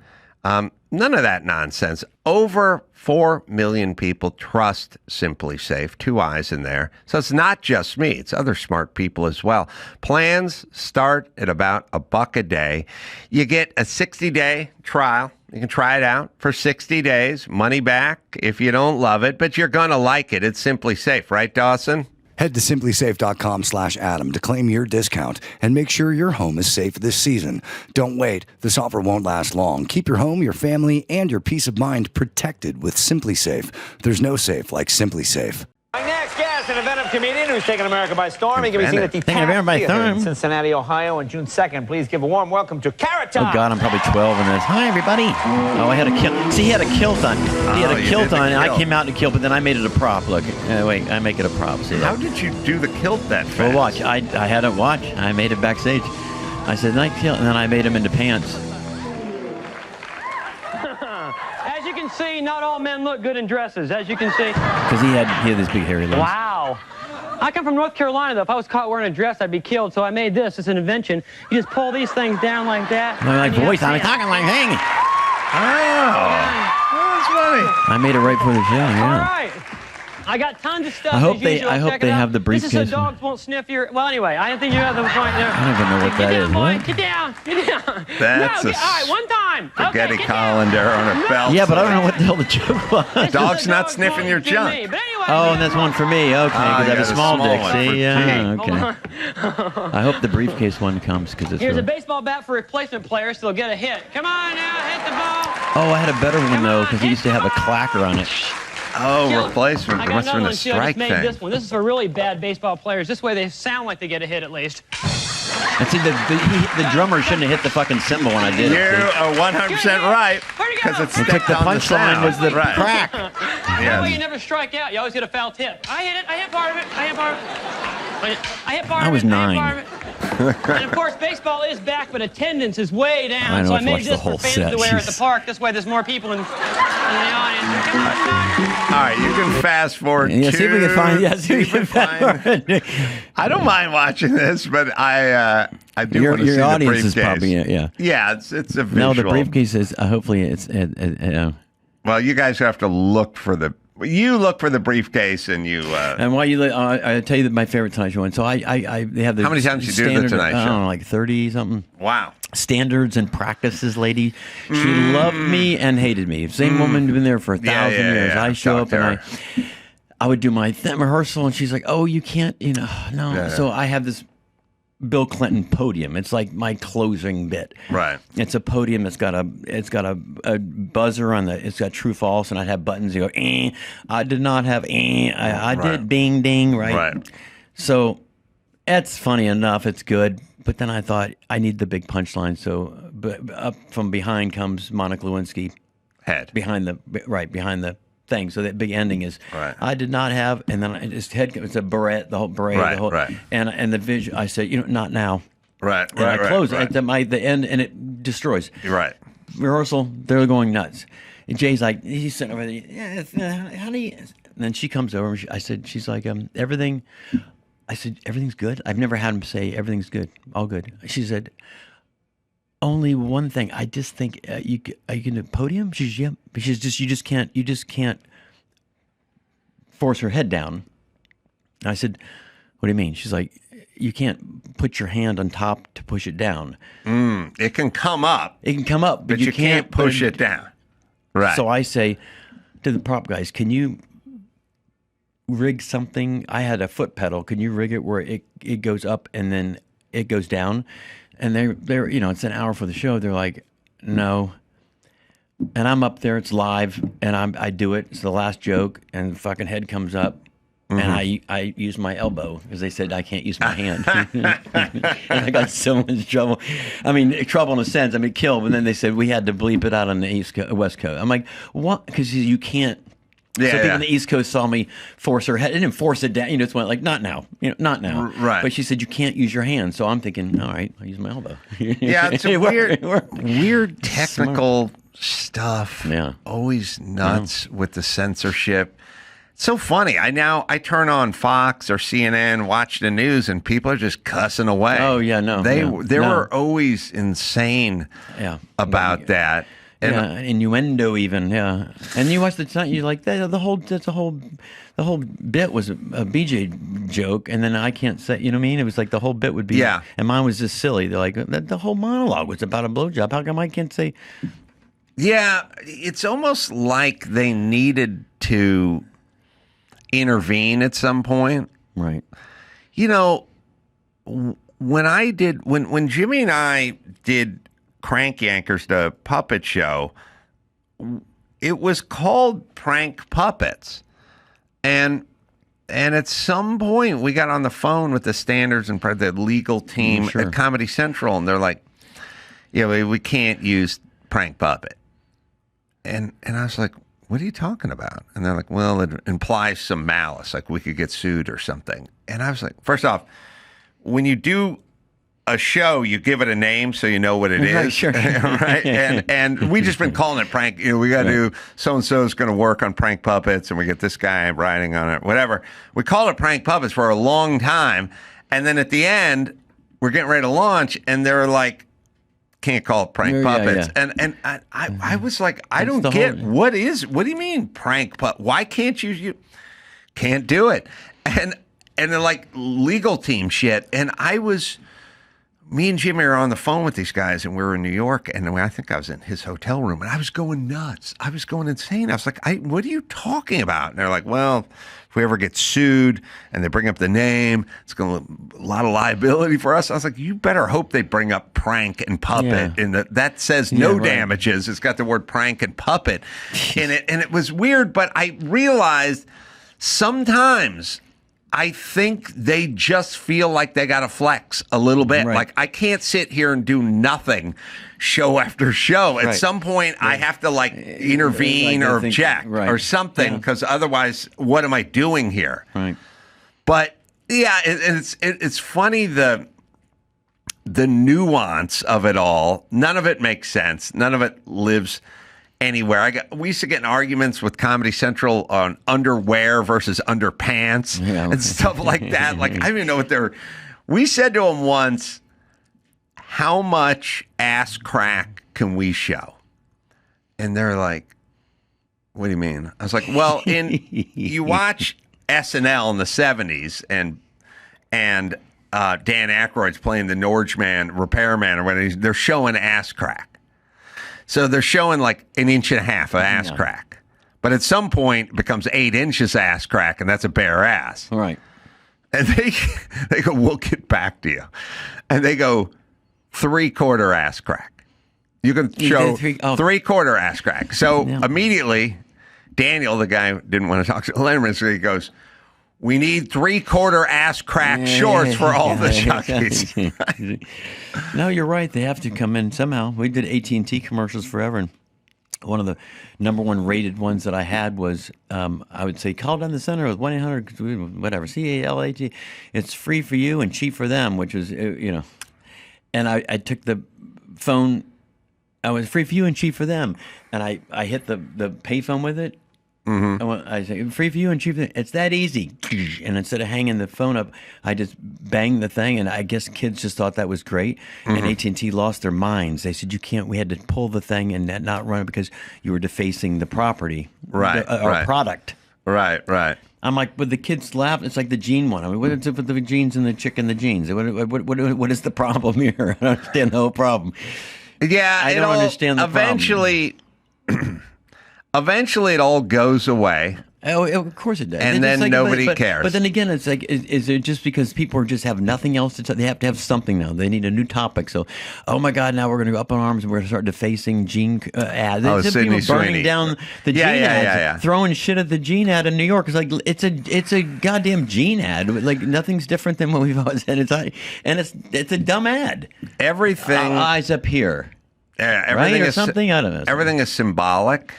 None of that nonsense. Over 4 million people trust Simply Safe. 2 eyes in there. So it's not just me. It's other smart people as well. Plans start at about $1 a day. You get a 60-day trial. You can try it out for 60 days. Money back if you don't love it, but you're going to like it. It's Simply Safe, right, Dawson? Head to simplysafe.com/Adam to claim your discount and make sure your home is safe this season. Don't wait. This offer won't last long. Keep your home, your family, and your peace of mind protected with Simply Safe. There's no safe like Simply Safe. My next guest, an inventive comedian who's taken America by storm. He can be seen at the Taking America by Theater in storm. Cincinnati, Ohio on June 2nd. Please give a warm welcome to Carrot Top. Oh, God, I'm probably 12 in this. Hi, everybody. Oh, I had a kilt. See, he had a kilt on. He had Oh, a you kilt did the on, and I kilt. came out in a kilt, but then I made it a prop. Look. Wait, I make it a prop. See that? How did you do the kilt that fast? Well, watch. I had it watch. I made it backstage. I said, night kilt, and then I made him into pants. As you can see, not all men look good in dresses, as you can see. Because he had this big hairy legs. Wow. I come from North Carolina, though. If I was caught wearing a dress, I'd be killed. So I made this. It's an invention. You just pull these things down like that. My like and you voice, have I'm pants. talking like, hey. Oh, that's funny. I made it right for the show, yeah. All right. I got tons of stuff. I hope as they- usual. I hope Check they it out. have the This is briefcase. so dogs won't sniff your... Well, anyway, I think you have the point there. I don't even know what that Get is. down, boy. What? Get down. Get down. That's no, a all right, one time. spaghetti Okay, get down. colander on a belt. Yeah, but I don't know what the hell the joke was. This is Dog's the not dogs sniffing won't your do junk. me. But anyway, Oh, and that's one for me. Okay, because I have yeah, a the small small dick. one for See, T. yeah, Hold okay. on. I hope the briefcase one comes because it's. Here's a real. baseball bat for replacement players so they'll get a hit. Come on now, hit the ball. Oh, I had a better one Come though on, because he used to have a clacker on it. Oh, Kill. replacement. I There got must have been another a one too. I strike just made thing. this one. This is for really bad baseball players. This way they sound like they get a hit at least. And see, the drummer shouldn't have hit the fucking cymbal when I did You it. see? are 100% right Where'd he go? because it's I took the punchline was the crack. That way you never strike out. You always get a foul tip. I hit it. I hit part of it. I hit part of it. I hit part of it. I was 9. I hit part of it. And of course, baseball is back, but attendance is way down. I know, So I I've made watched the this whole for fans set, to wear at the jeez. park. This way, there's more people in the audience. Come on, All right, you can fast forward Yeah, to... see if we can find. Yeah, see if we can find. I don't mind watching this, but I do Your want to see your the audience briefcase. is probably yeah. Yeah, it's a visual. No, the briefcase is. Hopefully, it's. Well, you guys have to look for the... You look for the briefcase and you... And while you, I tell you that my favorite Tonight Show. And so they have the. How many times you do the standard- Tonight I don't Show? know, like 30 something. Wow. Standards and practices, lady. She loved me and hated me. Same woman been there for 1,000 years. yeah. I show Talk up to and her. I would do my rehearsal, and she's like, "Oh, you can't, no." Yeah. So I have this Bill Clinton podium. It's like my closing bit. Right. It's a podium that's got a buzzer on the. It's got true false, and I'd have buttons. You go, eh. I did not have I Right. did ding ding right. Right. So it's funny enough. It's good. But then I thought I need the big punchline. So up from behind comes Monica Lewinsky. Head. Behind the thing. So that big ending is Right. I did not have, and then I just head. It's a beret, the whole beret, Right, the whole, right. and the vision. I said, not now. Right, And I close it at the end, and it destroys. Right. Rehearsal, they're going nuts. And Jay's like, he's sitting over there. Yeah, how do you? And then she comes over. And she's like, everything. I said, everything's good. I've never had him say everything's good, all good. She said, only one thing. I just think are you going to podium? She's yeah. She's just you just can't force her head down. And I said, what do you mean? She's like, you can't put your hand on top to push it down. It can come up. It can come up, But you can't put push it down. Right. So I say to the prop guys, can you rig something? I had a foot pedal. Can you rig it where it goes up and then it goes down? And they're it's an hour for the show. They're like, no. And I'm up there. It's live, and I do it. It's the last joke, and the fucking head comes up. And I use my elbow because they said I can't use my hand. And I got so much trouble. I mean, trouble in a sense. I mean, kill. But then they said we had to bleep it out on the West Coast. I'm like, what? Because you can't. Yeah, so people yeah. on the East Coast saw me force her head. I didn't force it down. Just went like, not now. Not now. Right. But she said you can't use your hand. So I'm thinking, all right, I'll use my elbow. Yeah, it's a weird technical stuff. Yeah. Always nuts with the censorship. It's so funny. I turn on Fox or CNN, watch the news, and people are just cussing away. Oh, yeah, no. They no, they no. were always insane Yeah. about that. innuendo even, yeah. And you watch the time, you like that. The whole bit was a BJ joke, and then I can't say, you know what I mean? It was like the whole bit would be, and mine was just silly. They're like, the whole monologue was about a blowjob. How come I can't say? Yeah, it's almost like they needed to intervene at some point. Right. You know, when Jimmy and I did Crank Yankers, the puppet show, it was called Prank Puppets. And at some point we got on the phone with the standards and the legal team at Comedy Central, and they're like, yeah, we can't use Prank Puppet. And I was like, what are you talking about? And they're like, well, it implies some malice, like we could get sued or something. And I was like, first off, when you do a show, you give it a name so you know what it is. Sure. Right? And we just been calling it prank. You know, we got to do so-and-so's going to work on Prank Puppets, and we get this guy writing on it, whatever. We called it Prank Puppets for a long time. And then at the end, we're getting ready to launch, and they're like, can't call it Prank Puppets. And I was like, I don't get what do you mean Prank Puppet? Why can't you can't do it? And they're like legal team shit. And me and Jimmy are on the phone with these guys, and we were in New York, and I think I was in his hotel room, and I was going nuts. I was going insane. I was like, what are you talking about? And they're like, well, if we ever get sued and they bring up the name, it's going to a lot of liability for us. I was like, you better hope they bring up prank and puppet. And that says no damages. It's got the word prank and puppet in it. And it was weird, but I realized sometimes I think they just feel like they got to flex a little bit. Like, I can't sit here and do nothing show after show. At some point, I have to, like, intervene or object or something, because otherwise, what am I doing here? Right. But, yeah, it's funny, the nuance of it all. None of it makes sense. None of it lives anywhere. We used to get in arguments with Comedy Central on underwear versus underpants and stuff like that. Like, I don't even know what we said to them once, how much ass crack can we show? And they're like, what do you mean? I was like, well, you watch SNL in the 70s and Dan Aykroyd's playing the Norgeman repairman or whatever. They're showing ass crack. So they're showing like an inch and a half of ass crack. But at some point, it becomes 8 inches ass crack, and that's a bare ass. Right. And they go, we'll get back to you. And they go, 3/4 ass crack. You can show 3/4 ass crack. So immediately, Daniel, the guy who didn't want to talk to Letterman, so he goes, we need 3/4 ass crack shorts for all the jockeys. No, you're right. They have to come in somehow. We did AT&T commercials forever, and one of the #1 rated ones that I had was, I would say, call down the center with 1-800, whatever, CALAT. It's free for you and cheap for them, which was, And I took the phone. I was free for you and cheap for them, and I hit the payphone with it. Mm-hmm. I say, free for you and cheap. It's that easy. And instead of hanging the phone up, I just banged the thing. And I guess kids just thought that was great. Mm-hmm. And AT&T lost their minds. They said, we had to pull the thing and not run it because you were defacing the property. Right. Our product. Right. I'm like, but the kids laugh. It's like the gene one. I mean, what is it with the jeans and the chick and the jeans? What is the problem here? I don't understand the whole problem. Yeah. I don't understand the problem. Eventually, it all goes away. Oh, of course it does. And then nobody cares. But then again, it's like, is it just because people just have nothing else to tell? They have to have something now. They need a new topic. So, oh my God, now we're going to go up in arms and we're going to start defacing gene ads. Sydney people burning Sweeney. Down the gene ads, throwing shit at the gene ad in New York. It's like it's a goddamn gene ad. Like nothing's different than what we've always said. It's a dumb ad. Everything eyes up here. Everything right? Or is something. I don't know. Everything is symbolic.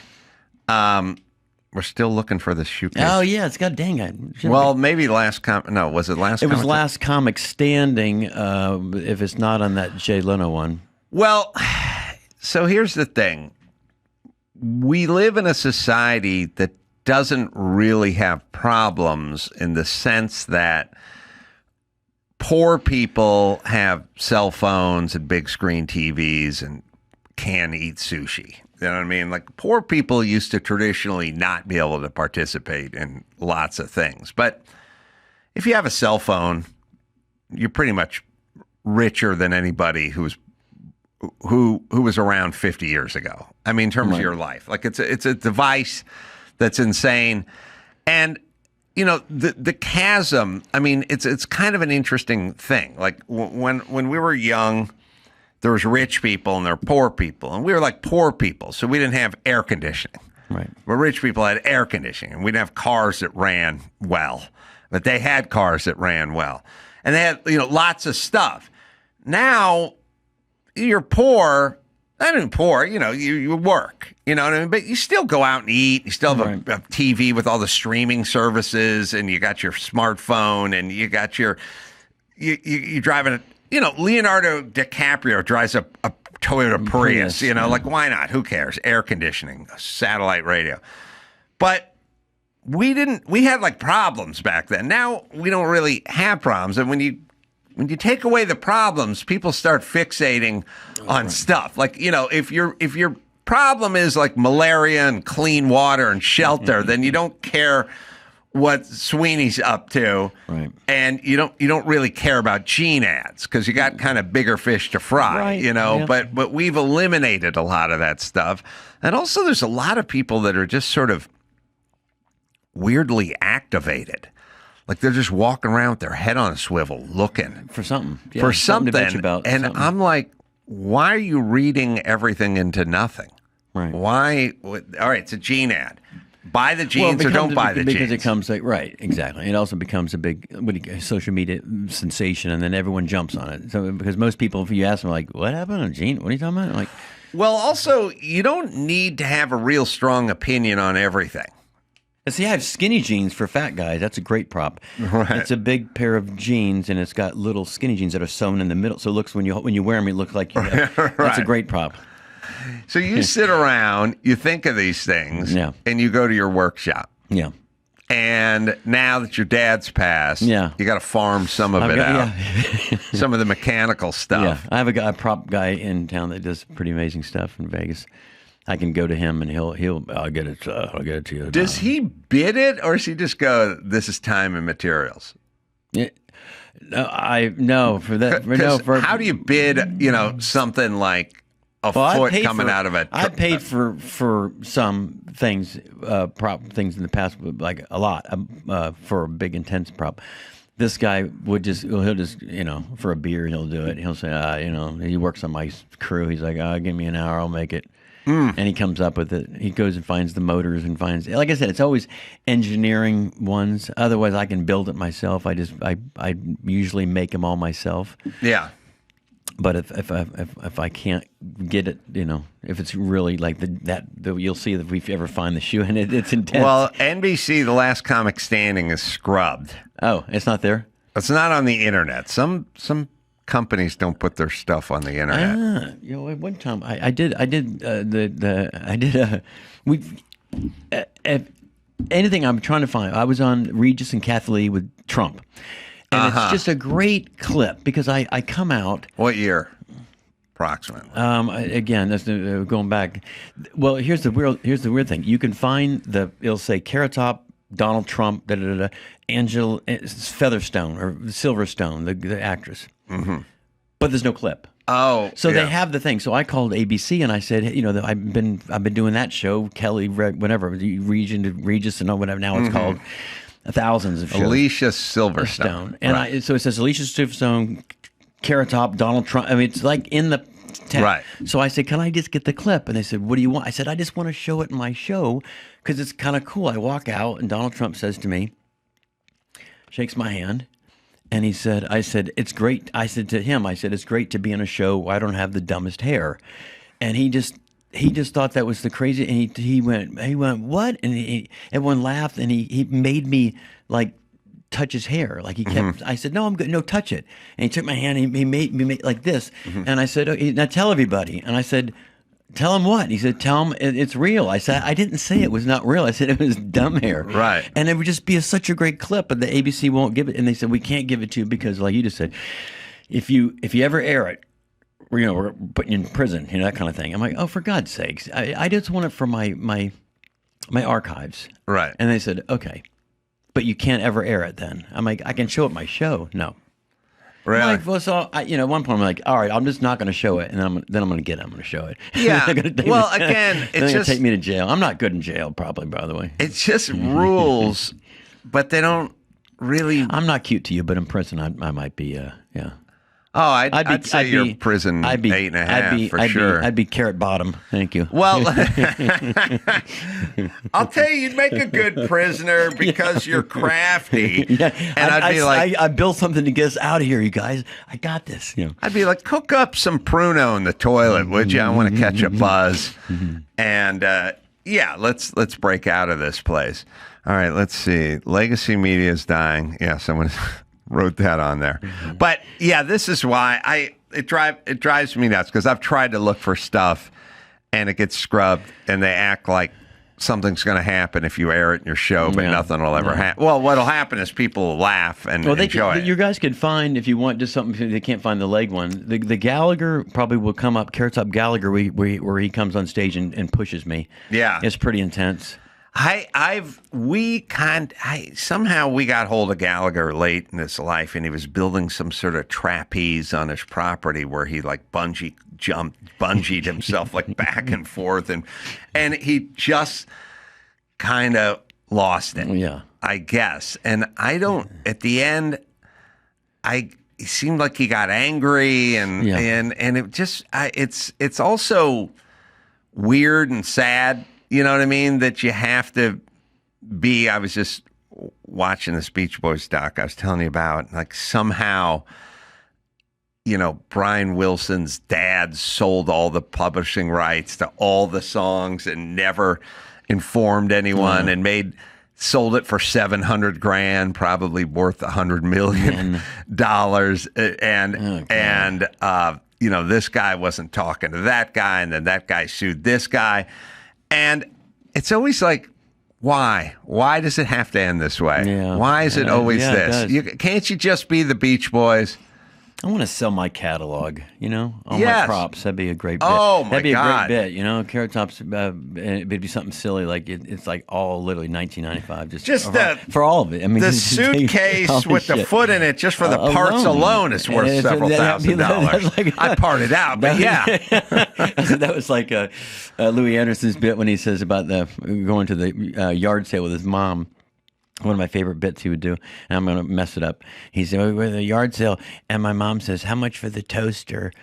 We're still looking for this shoe case. Oh, yeah, it's got dang it. Well, maybe last no, was it last? It was Last Comic Standing. If it's not on that Jay Leno one. Well, so here's the thing: we live in a society that doesn't really have problems in the sense that poor people have cell phones and big screen TVs and can eat sushi. You know what I mean? Like poor people used to traditionally not be able to participate in lots of things. But if you have a cell phone, you're pretty much richer than anybody who was around 50 years ago. I mean, in terms of your life, like it's a device that's insane. And the chasm. I mean, it's kind of an interesting thing. Like when we were young, there was rich people and there were poor people, and we were like poor people, so we didn't have air conditioning. Right. But rich people had air conditioning, and we didn't have cars that ran well, but they had cars that ran well, and they had lots of stuff. Now you're poor. I mean, poor. You work. You know what I mean? But you still go out and eat. You still have a TV with all the streaming services, and you got your smartphone, and you got you driving a. Leonardo DiCaprio drives a Toyota Prius. Like, why not? Who cares? Air conditioning, satellite radio. But we had like problems back then. Now we don't really have problems. And when you take away the problems, people start fixating on stuff. Like, if your problem is like malaria and clean water and shelter, then you don't care what Sweeney's up to, right? And you don't really care about gene ads because you got kind of bigger fish to fry, right. Yeah. But we've eliminated a lot of that stuff, and also there's a lot of people that are just sort of weirdly activated, like they're just walking around with their head on a swivel, looking for something, something to bitch about, and something. I'm like, why are you reading everything into nothing? Right? Why? All right, it's a gene ad. Buy the jeans or don't buy the jeans. Because it comes right, exactly. It also becomes a big social media sensation, and then everyone jumps on it. So because most people, if you ask them, like, what happened to jean? What are you talking about? Like, well, also, you don't need to have a real strong opinion on everything. See, I have skinny jeans for fat guys. That's a great prop. Right. It's a big pair of jeans, and it's got little skinny jeans that are sewn in the middle. So it looks when you wear them, it looks like you have, right. That's a great prop. So you sit around, you think of these things, and you go to your workshop. Yeah. And now that your dad's passed, you got to farm some of it out. Yeah. Some of the mechanical stuff. Yeah. I have a prop guy in town that does pretty amazing stuff in Vegas. I can go to him and I'll get it to you. Does he bid it, or does he just go, this is time and materials? Yeah. No, how do you bid, something like a foot coming out of it? I paid for some things, prop things in the past, like a lot, for a big intense prop. This guy he'll just for a beer, he'll do it. He'll say, he works on my crew. He's like, give me an hour, I'll make it. And he comes up with it. He goes and finds the motors and finds, like I said, it's always engineering ones. Otherwise, I can build it myself. I usually make them all myself. Yeah. But if I can't get it, if it's really like you'll see if we ever find the shoe and it's intense. Well, NBC, The Last Comic Standing, is scrubbed. Oh, it's not there? It's not on the internet. Some companies don't put their stuff on the internet. One time I did anything I'm trying to find. I was on Regis and Kathie Lee with Trump. And it's just a great clip because I come out. What year, approximately? Again, that's going back. Well, here's the weird thing. You can find it'll say Carrot Top, Donald Trump, Angela Featherstone or Silverstone, the actress. Mm-hmm. But there's no clip. Oh, so they have the thing. So I called ABC and I said, I've been doing that show, Kelly, whatever, Regis, and whatever. Now it's called. Thousands of shows. Alicia Silverstone. And so it says Alicia Silverstone, Carrot Top, Donald Trump. I mean, it's like in the text. Right. So I said, can I just get the clip? And they said, what do you want? I said, I just want to show it in my show because it's kind of cool. I walk out and Donald Trump says to me, shakes my hand. And I said, it's great. I said to him, it's great to be on a show where I don't have the dumbest hair. And he just thought that was the crazy. And he went, what? And everyone laughed. And he made me like touch his hair. Like he kept. I said, no, I'm good. No, touch it. And he took my hand. And he made me like this. And I said, now tell everybody. And I said, tell him what? He said, tell him it's real. I said, I didn't say it was not real. I said it was dumb hair. Right. And it would just be such a great clip, but the ABC won't give it. And they said, we can't give it to you because, like you just said, if you ever air it, we're putting you in prison, that kind of thing. I'm like, oh, for God's sakes, I just want it for my archives. Right. And they said, okay, but you can't ever air it then. I'm like, I can show it my show. No. Really? I'm like, well, so at one point I'm like, all right, I'm just not going to show it, and I'm going to show it. Yeah. Well, again, it's just take me to jail. I'm not good in jail, probably. By the way, it's just rules, but they don't really. I'm not cute to you, but in prison, I might be. Yeah. Oh, I'd say you're prison 8.5 for sure. I'd be carrot bottom. Thank you. Well, I'll tell you, you'd make a good prisoner because you're crafty. Yeah. And I'd be like, I built something to get us out of here, you guys. I got this. I'd be like, cook up some Pruno in the toilet, would you? I want to catch a buzz. And let's break out of this place. All right, let's see. Legacy media is dying. Yeah, someone wrote that on there. But yeah, this is why it drives me nuts, because I've tried to look for stuff and it gets scrubbed and they act like something's going to happen if you air it in your show, but nothing will ever happen. Well, what'll happen is people will laugh and enjoy it. You guys could find, if you want just something, they can't find the leg one. The Gallagher probably will come up, Carrot Top Gallagher, where he comes on stage and pushes me. Yeah. It's pretty intense. Somehow we got hold of Gallagher late in his life, and he was building some sort of trapeze on his property where he like bungeed himself like back and forth, and he just kind of lost it. Yeah, I guess. And at the end, it seemed like he got angry, and it just it's also weird and sad. You know what I mean? That you have to be. I was just watching this Beach Boys doc I was telling you about. Like somehow, Brian Wilson's dad sold all the publishing rights to all the songs and never informed anyone, and sold it for $700,000, probably worth $100 million. And this guy wasn't talking to that guy, and then that guy sued this guy. And it's always like, why? Why does it have to end this way? Yeah. Why is it always this? Can't you just be the Beach Boys? I want to sell my catalog, all my props. That'd be a great bit. Oh, my That'd be God. a great bit, Carrot Top's, it'd be something silly, like it's like all literally $19.95. For all of it. I mean, the suitcase with the foot in it, just for the parts alone, is worth several $1,000s. I parted out, but yeah. That was like Louis Anderson's bit when he says about going to the yard sale with his mom. One of my favorite bits he would do, and I'm going to mess it up. He said, we're at the yard sale, and my mom says, how much for the toaster?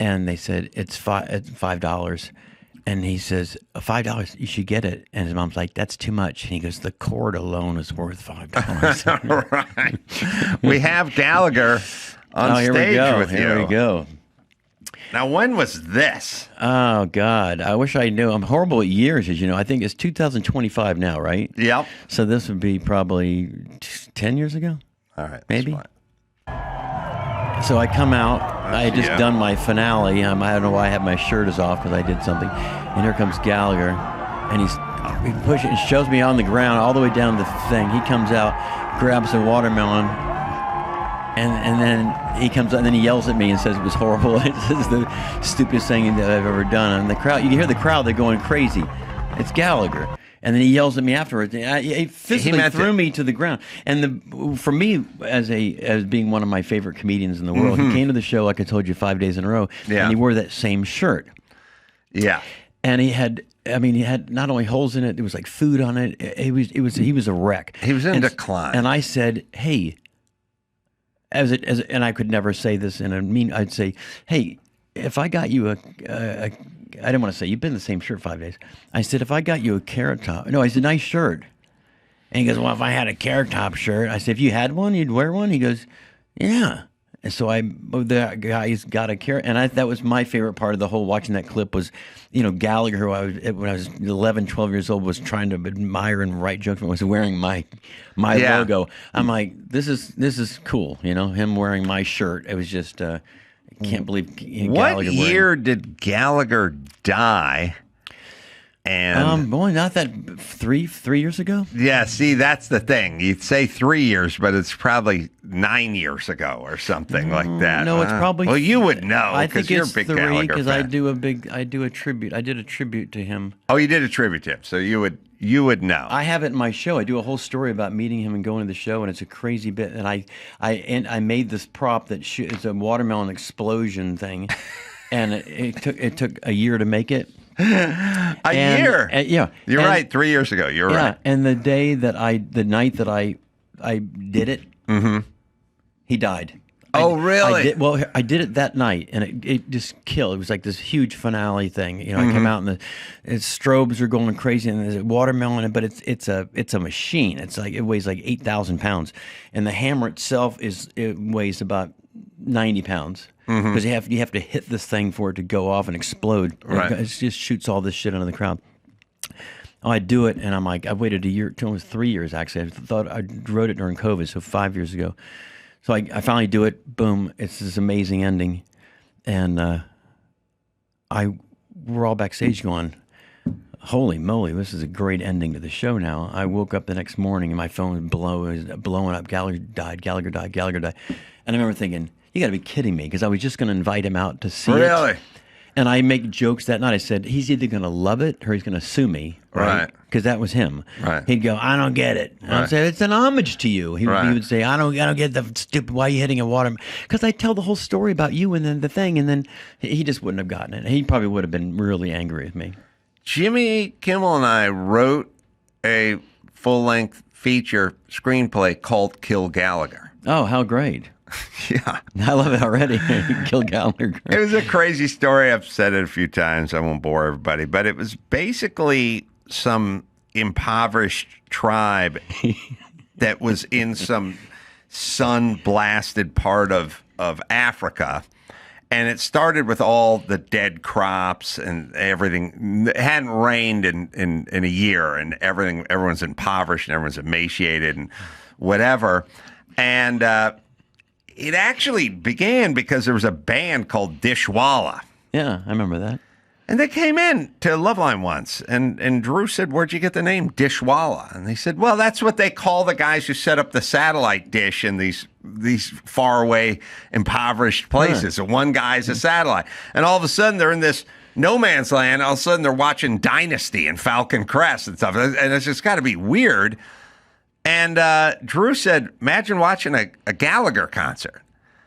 And they said, it's $5. And he says, $5, you should get it. And his mom's like, that's too much. And he goes, the cord alone is worth $5. Right. We have Gallagher on stage with you. Here we go. Now, when was this? Oh, God. I wish I knew. I'm horrible at years, as you know. I think it's 2025 now, right? Yep. So this would be probably 10 years ago? All right. Maybe. So I come out. I had just done my finale. I don't know why I have my shirt is off, because I did something. And here comes Gallagher. And he pushes and shows me on the ground all the way down the thing. He comes out, grabs a watermelon, and then he comes out, and then he yells at me and says it was horrible. This is the stupidest thing that I've ever done. And the crowd, you can hear the crowd, they're going crazy. It's Gallagher. And then he yells at me afterwards. He physically threw me to the ground. And for me, as being one of my favorite comedians in the world, he came to the show, like I told you, 5 days in a row, and he wore that same shirt. Yeah. And he had not only holes in it, there was like food on it. He was a wreck. He was in decline. And I said, hey, and I could never say this I'd say, hey, if I got you I didn't want to say, you've been in the same shirt 5 days. I said, if I got you a Carrot Top, no, it's a nice shirt. And he goes, well, if I had a Carrot Top shirt, I said, if you had one, you'd wear one? He goes, yeah. And so the guy's got a Carrot, and that was my favorite part of the whole watching that clip was, Gallagher, who when I was 11, 12 years old, was trying to admire and write jokes, was wearing my logo. I'm like, this is cool, him wearing my shirt. It was just, I can't believe Gallagher. What year did Gallagher die? And boy, not that three years ago. yeah, see, that's the thing. You'd say 3 years, but it's probably 9 years ago or something like that. No, it's probably. Well, you would know I because think you're a it's big 3 Gallagher because fan. I do a tribute. I did a tribute to him. Oh, you did a tribute to him, so you would know. I have it in my show. I do a whole story about meeting him and going to the show, and it's a crazy bit. And I made this prop that it's a watermelon explosion thing, and it took a year to make it. A year? Yeah. You're right. 3 years ago. You're right. And the night that I did it, he died. Oh, really? I did it that night, and it just killed. It was like this huge finale thing. I came out, and the strobes are going crazy, and there's a watermelon, but it's a machine. It's like it weighs like 8,000 pounds, and the hammer itself weighs about 90 pounds. Because you have to hit this thing for it to go off and explode. Right. It just shoots all this shit into the crowd. Oh, I do it, and I'm like, I waited a year, almost 3 years actually. I thought I wrote it during COVID, so 5 years ago. So I finally do it. Boom! It's this amazing ending, and we're all backstage going, "Holy moly! This is a great ending to the show." Now I woke up the next morning and my phone was blowing up. Gallagher died. Gallagher died. Gallagher died. And I remember thinking, "You got to be kidding me!" Because I was just going to invite him out to see it. Really? And I make jokes that night. I said, he's either going to love it or he's going to sue me. Right. Because that was him. Right. He'd go, I don't get it. And I'd say, it's an homage to you. He would say, I don't get the stupid, why are you hitting a water? Because I tell the whole story about you and then the thing. And then he just wouldn't have gotten it. He probably would have been really angry with me. Jimmy Kimmel and I wrote a full-length feature screenplay called Kill Gallagher. Oh, how great. Yeah. I love it already. Kill Gallagher. It was a crazy story. I've said it a few times. I won't bore everybody. But it was basically some impoverished tribe that was in some sun-blasted part of Africa. And it started with all the dead crops and everything. It hadn't rained in a year, and everyone's impoverished and everyone's emaciated and whatever. And it actually began because there was a band called Dishwalla. Yeah, I remember that. And they came in to Loveline once, and Drew said, "Where'd you get the name Dishwalla?" And they said, "Well, that's what they call the guys who set up the satellite dish in these faraway, impoverished places. And one guy's a satellite." And all of a sudden, they're in this no man's land. All of a sudden, they're watching Dynasty and Falcon Crest and stuff. And it's just got to be weird. And Drew said, imagine watching a Gallagher concert.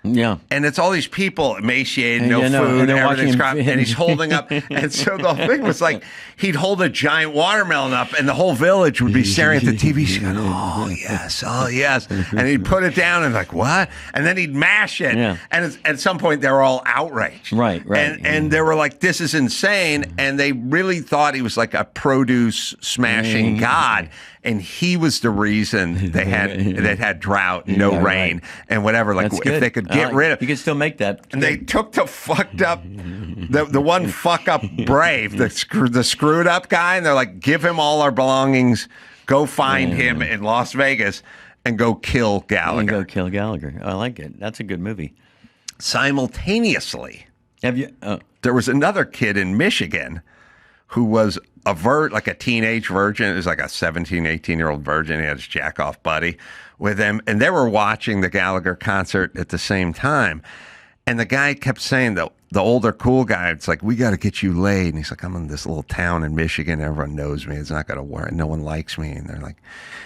Yeah. And it's all these people emaciated, no and food, everything's crap, and he's holding up. And so the thing was like, he'd hold a giant watermelon up, and the whole village would be staring at the TV. She's going, oh, yes. And he'd put it down and like, what? And then he'd mash it. Yeah. And at some point, they were all outraged. Right. And they were like, this is insane. And they really thought he was like a produce smashing god. And he was the reason they had drought, no rain, and whatever. Like if they could get rid of, you could still make that. And they took the fucked up, the one fuck up brave, the screwed up guy, and they're like, give him all our belongings, go find him in Las Vegas, and go kill Gallagher. And go kill Gallagher. I like it. That's a good movie. Simultaneously, have you? There was another kid in Michigan who was like a teenage virgin. It was like a 17, 18-year-old virgin. He had his jack-off buddy with him, and they were watching the Gallagher concert at the same time. And the guy kept saying, the older cool guy, it's like, we got to get you laid. And he's like, I'm in this little town in Michigan. Everyone knows me. It's not going to work. No one likes me. And they're like,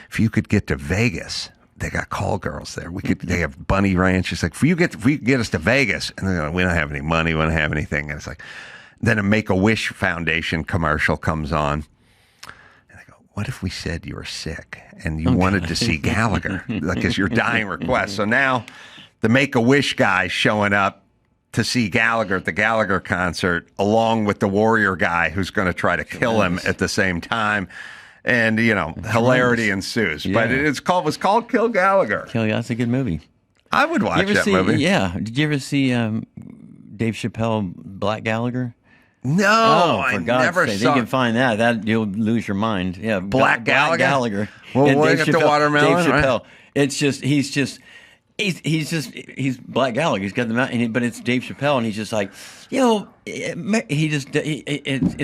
if you could get to Vegas, they got call girls there. They have Bunny Ranch. It's like, if you could get us to Vegas, and they're like, we don't have any money. We don't have anything. And it's like, then a Make-A-Wish Foundation commercial comes on. And I go, what if we said you were sick and you wanted to see Gallagher, like as your dying request? So now the Make-A-Wish guy's showing up to see Gallagher at the Gallagher concert, along with the Warrior guy who's going to try to kill him at the same time. And, hilarity ensues. Yeah. But was called Kill Gallagher. That's a good movie. I would watch that movie. Yeah. Did you ever see Dave Chappelle, Black Gallagher? No, for God's never sake. saw. You can find that you'll lose your mind. Yeah, Black Gallagher. Gallagher. Well, look at the watermelon. Dave Chappelle. Right? He's just He's Black Gallagher. He's got the mouth, but it's Dave Chappelle, and he's just like, it's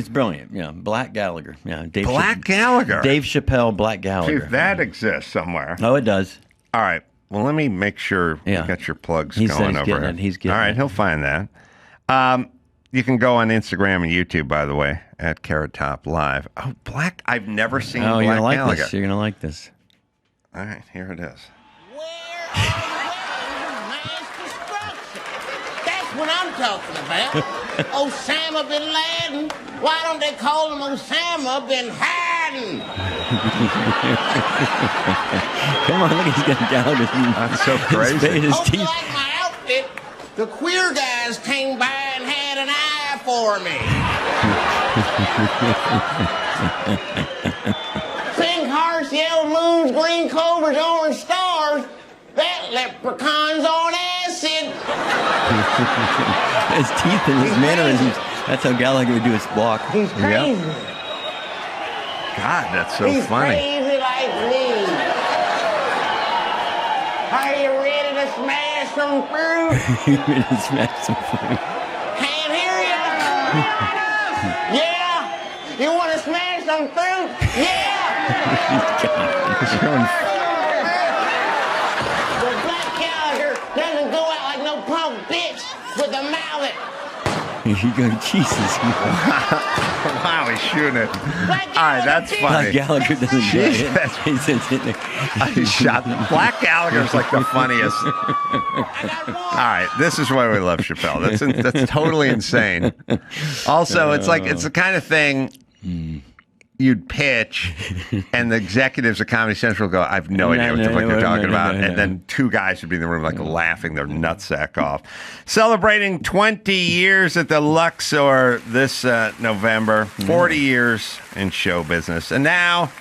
brilliant. Yeah, Black Gallagher. Yeah, Black Gallagher. Dave Chappelle, Black Gallagher. Dude, that exists somewhere. Oh, it does. All right. Well, let me make sure you got your plugs going over here. He's getting All right, it. he'll find that. You can go on Instagram and YouTube, by the way, at Carrot Top Live. Oh, Black! I've never seen Black you're gonna like Gallagher. this. You're gonna like this. All right, here it is. That's what I'm talking about. Osama bin Laden. Why don't they call him Osama bin Laden? Come on, look, he's got Gallagher. That's so crazy. His Hope you teeth. like my outfit. The queer guys came by and had an eye for me. Pink hearts, yellow moons, green clovers, orange stars. That leprechaun's on acid. His teeth and his mannerisms. That's how Gallagher would do his walk. He's crazy. God, that's so He's funny. crazy like me. Are you ready to smash some fruit? He's ready to smash some fruit. Can't hear you. Yeah? You want to smash some fruit? Yeah! The Black Gallagher doesn't go out like no punk bitch with a mallet. You go, Jesus. Wow, he's shooting it. Black All right, that's Gallagher, funny. Gallagher doesn't do it. Jeez, He says, I shot Black Gallagher's like the funniest. All right, this is why we love Chappelle. That's totally insane. Also, it's the kind of thing you'd pitch, and the executives of Comedy Central go, "I have no idea what the fuck you're talking about," and then two guys would be in the room like laughing their nutsack off. Celebrating 20 years at the Luxor this November, 40 years in show business, and now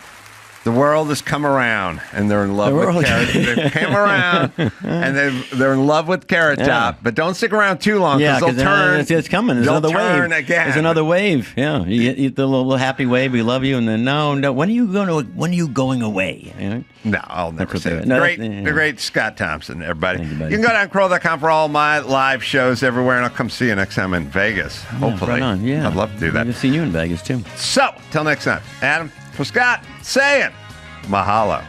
the world has come around, and they're in love with Carrot. They've come around, and they're in love with Carrot Top. But don't stick around too long because they'll turn. It's coming. There's they'll another turn wave. again. There's another wave. Yeah, you get the little happy wave. We love you, and then no. When are you going away? You know? No, I'll never say that. No, The great Scott Thompson, everybody. You can go down Kroll.com for all my live shows everywhere, and I'll come see you next time in Vegas. Hopefully. Right on. Yeah. I'd love to do that. I've seen you in Vegas, too. So, till next time. Adam, for Scott, saying mahalo.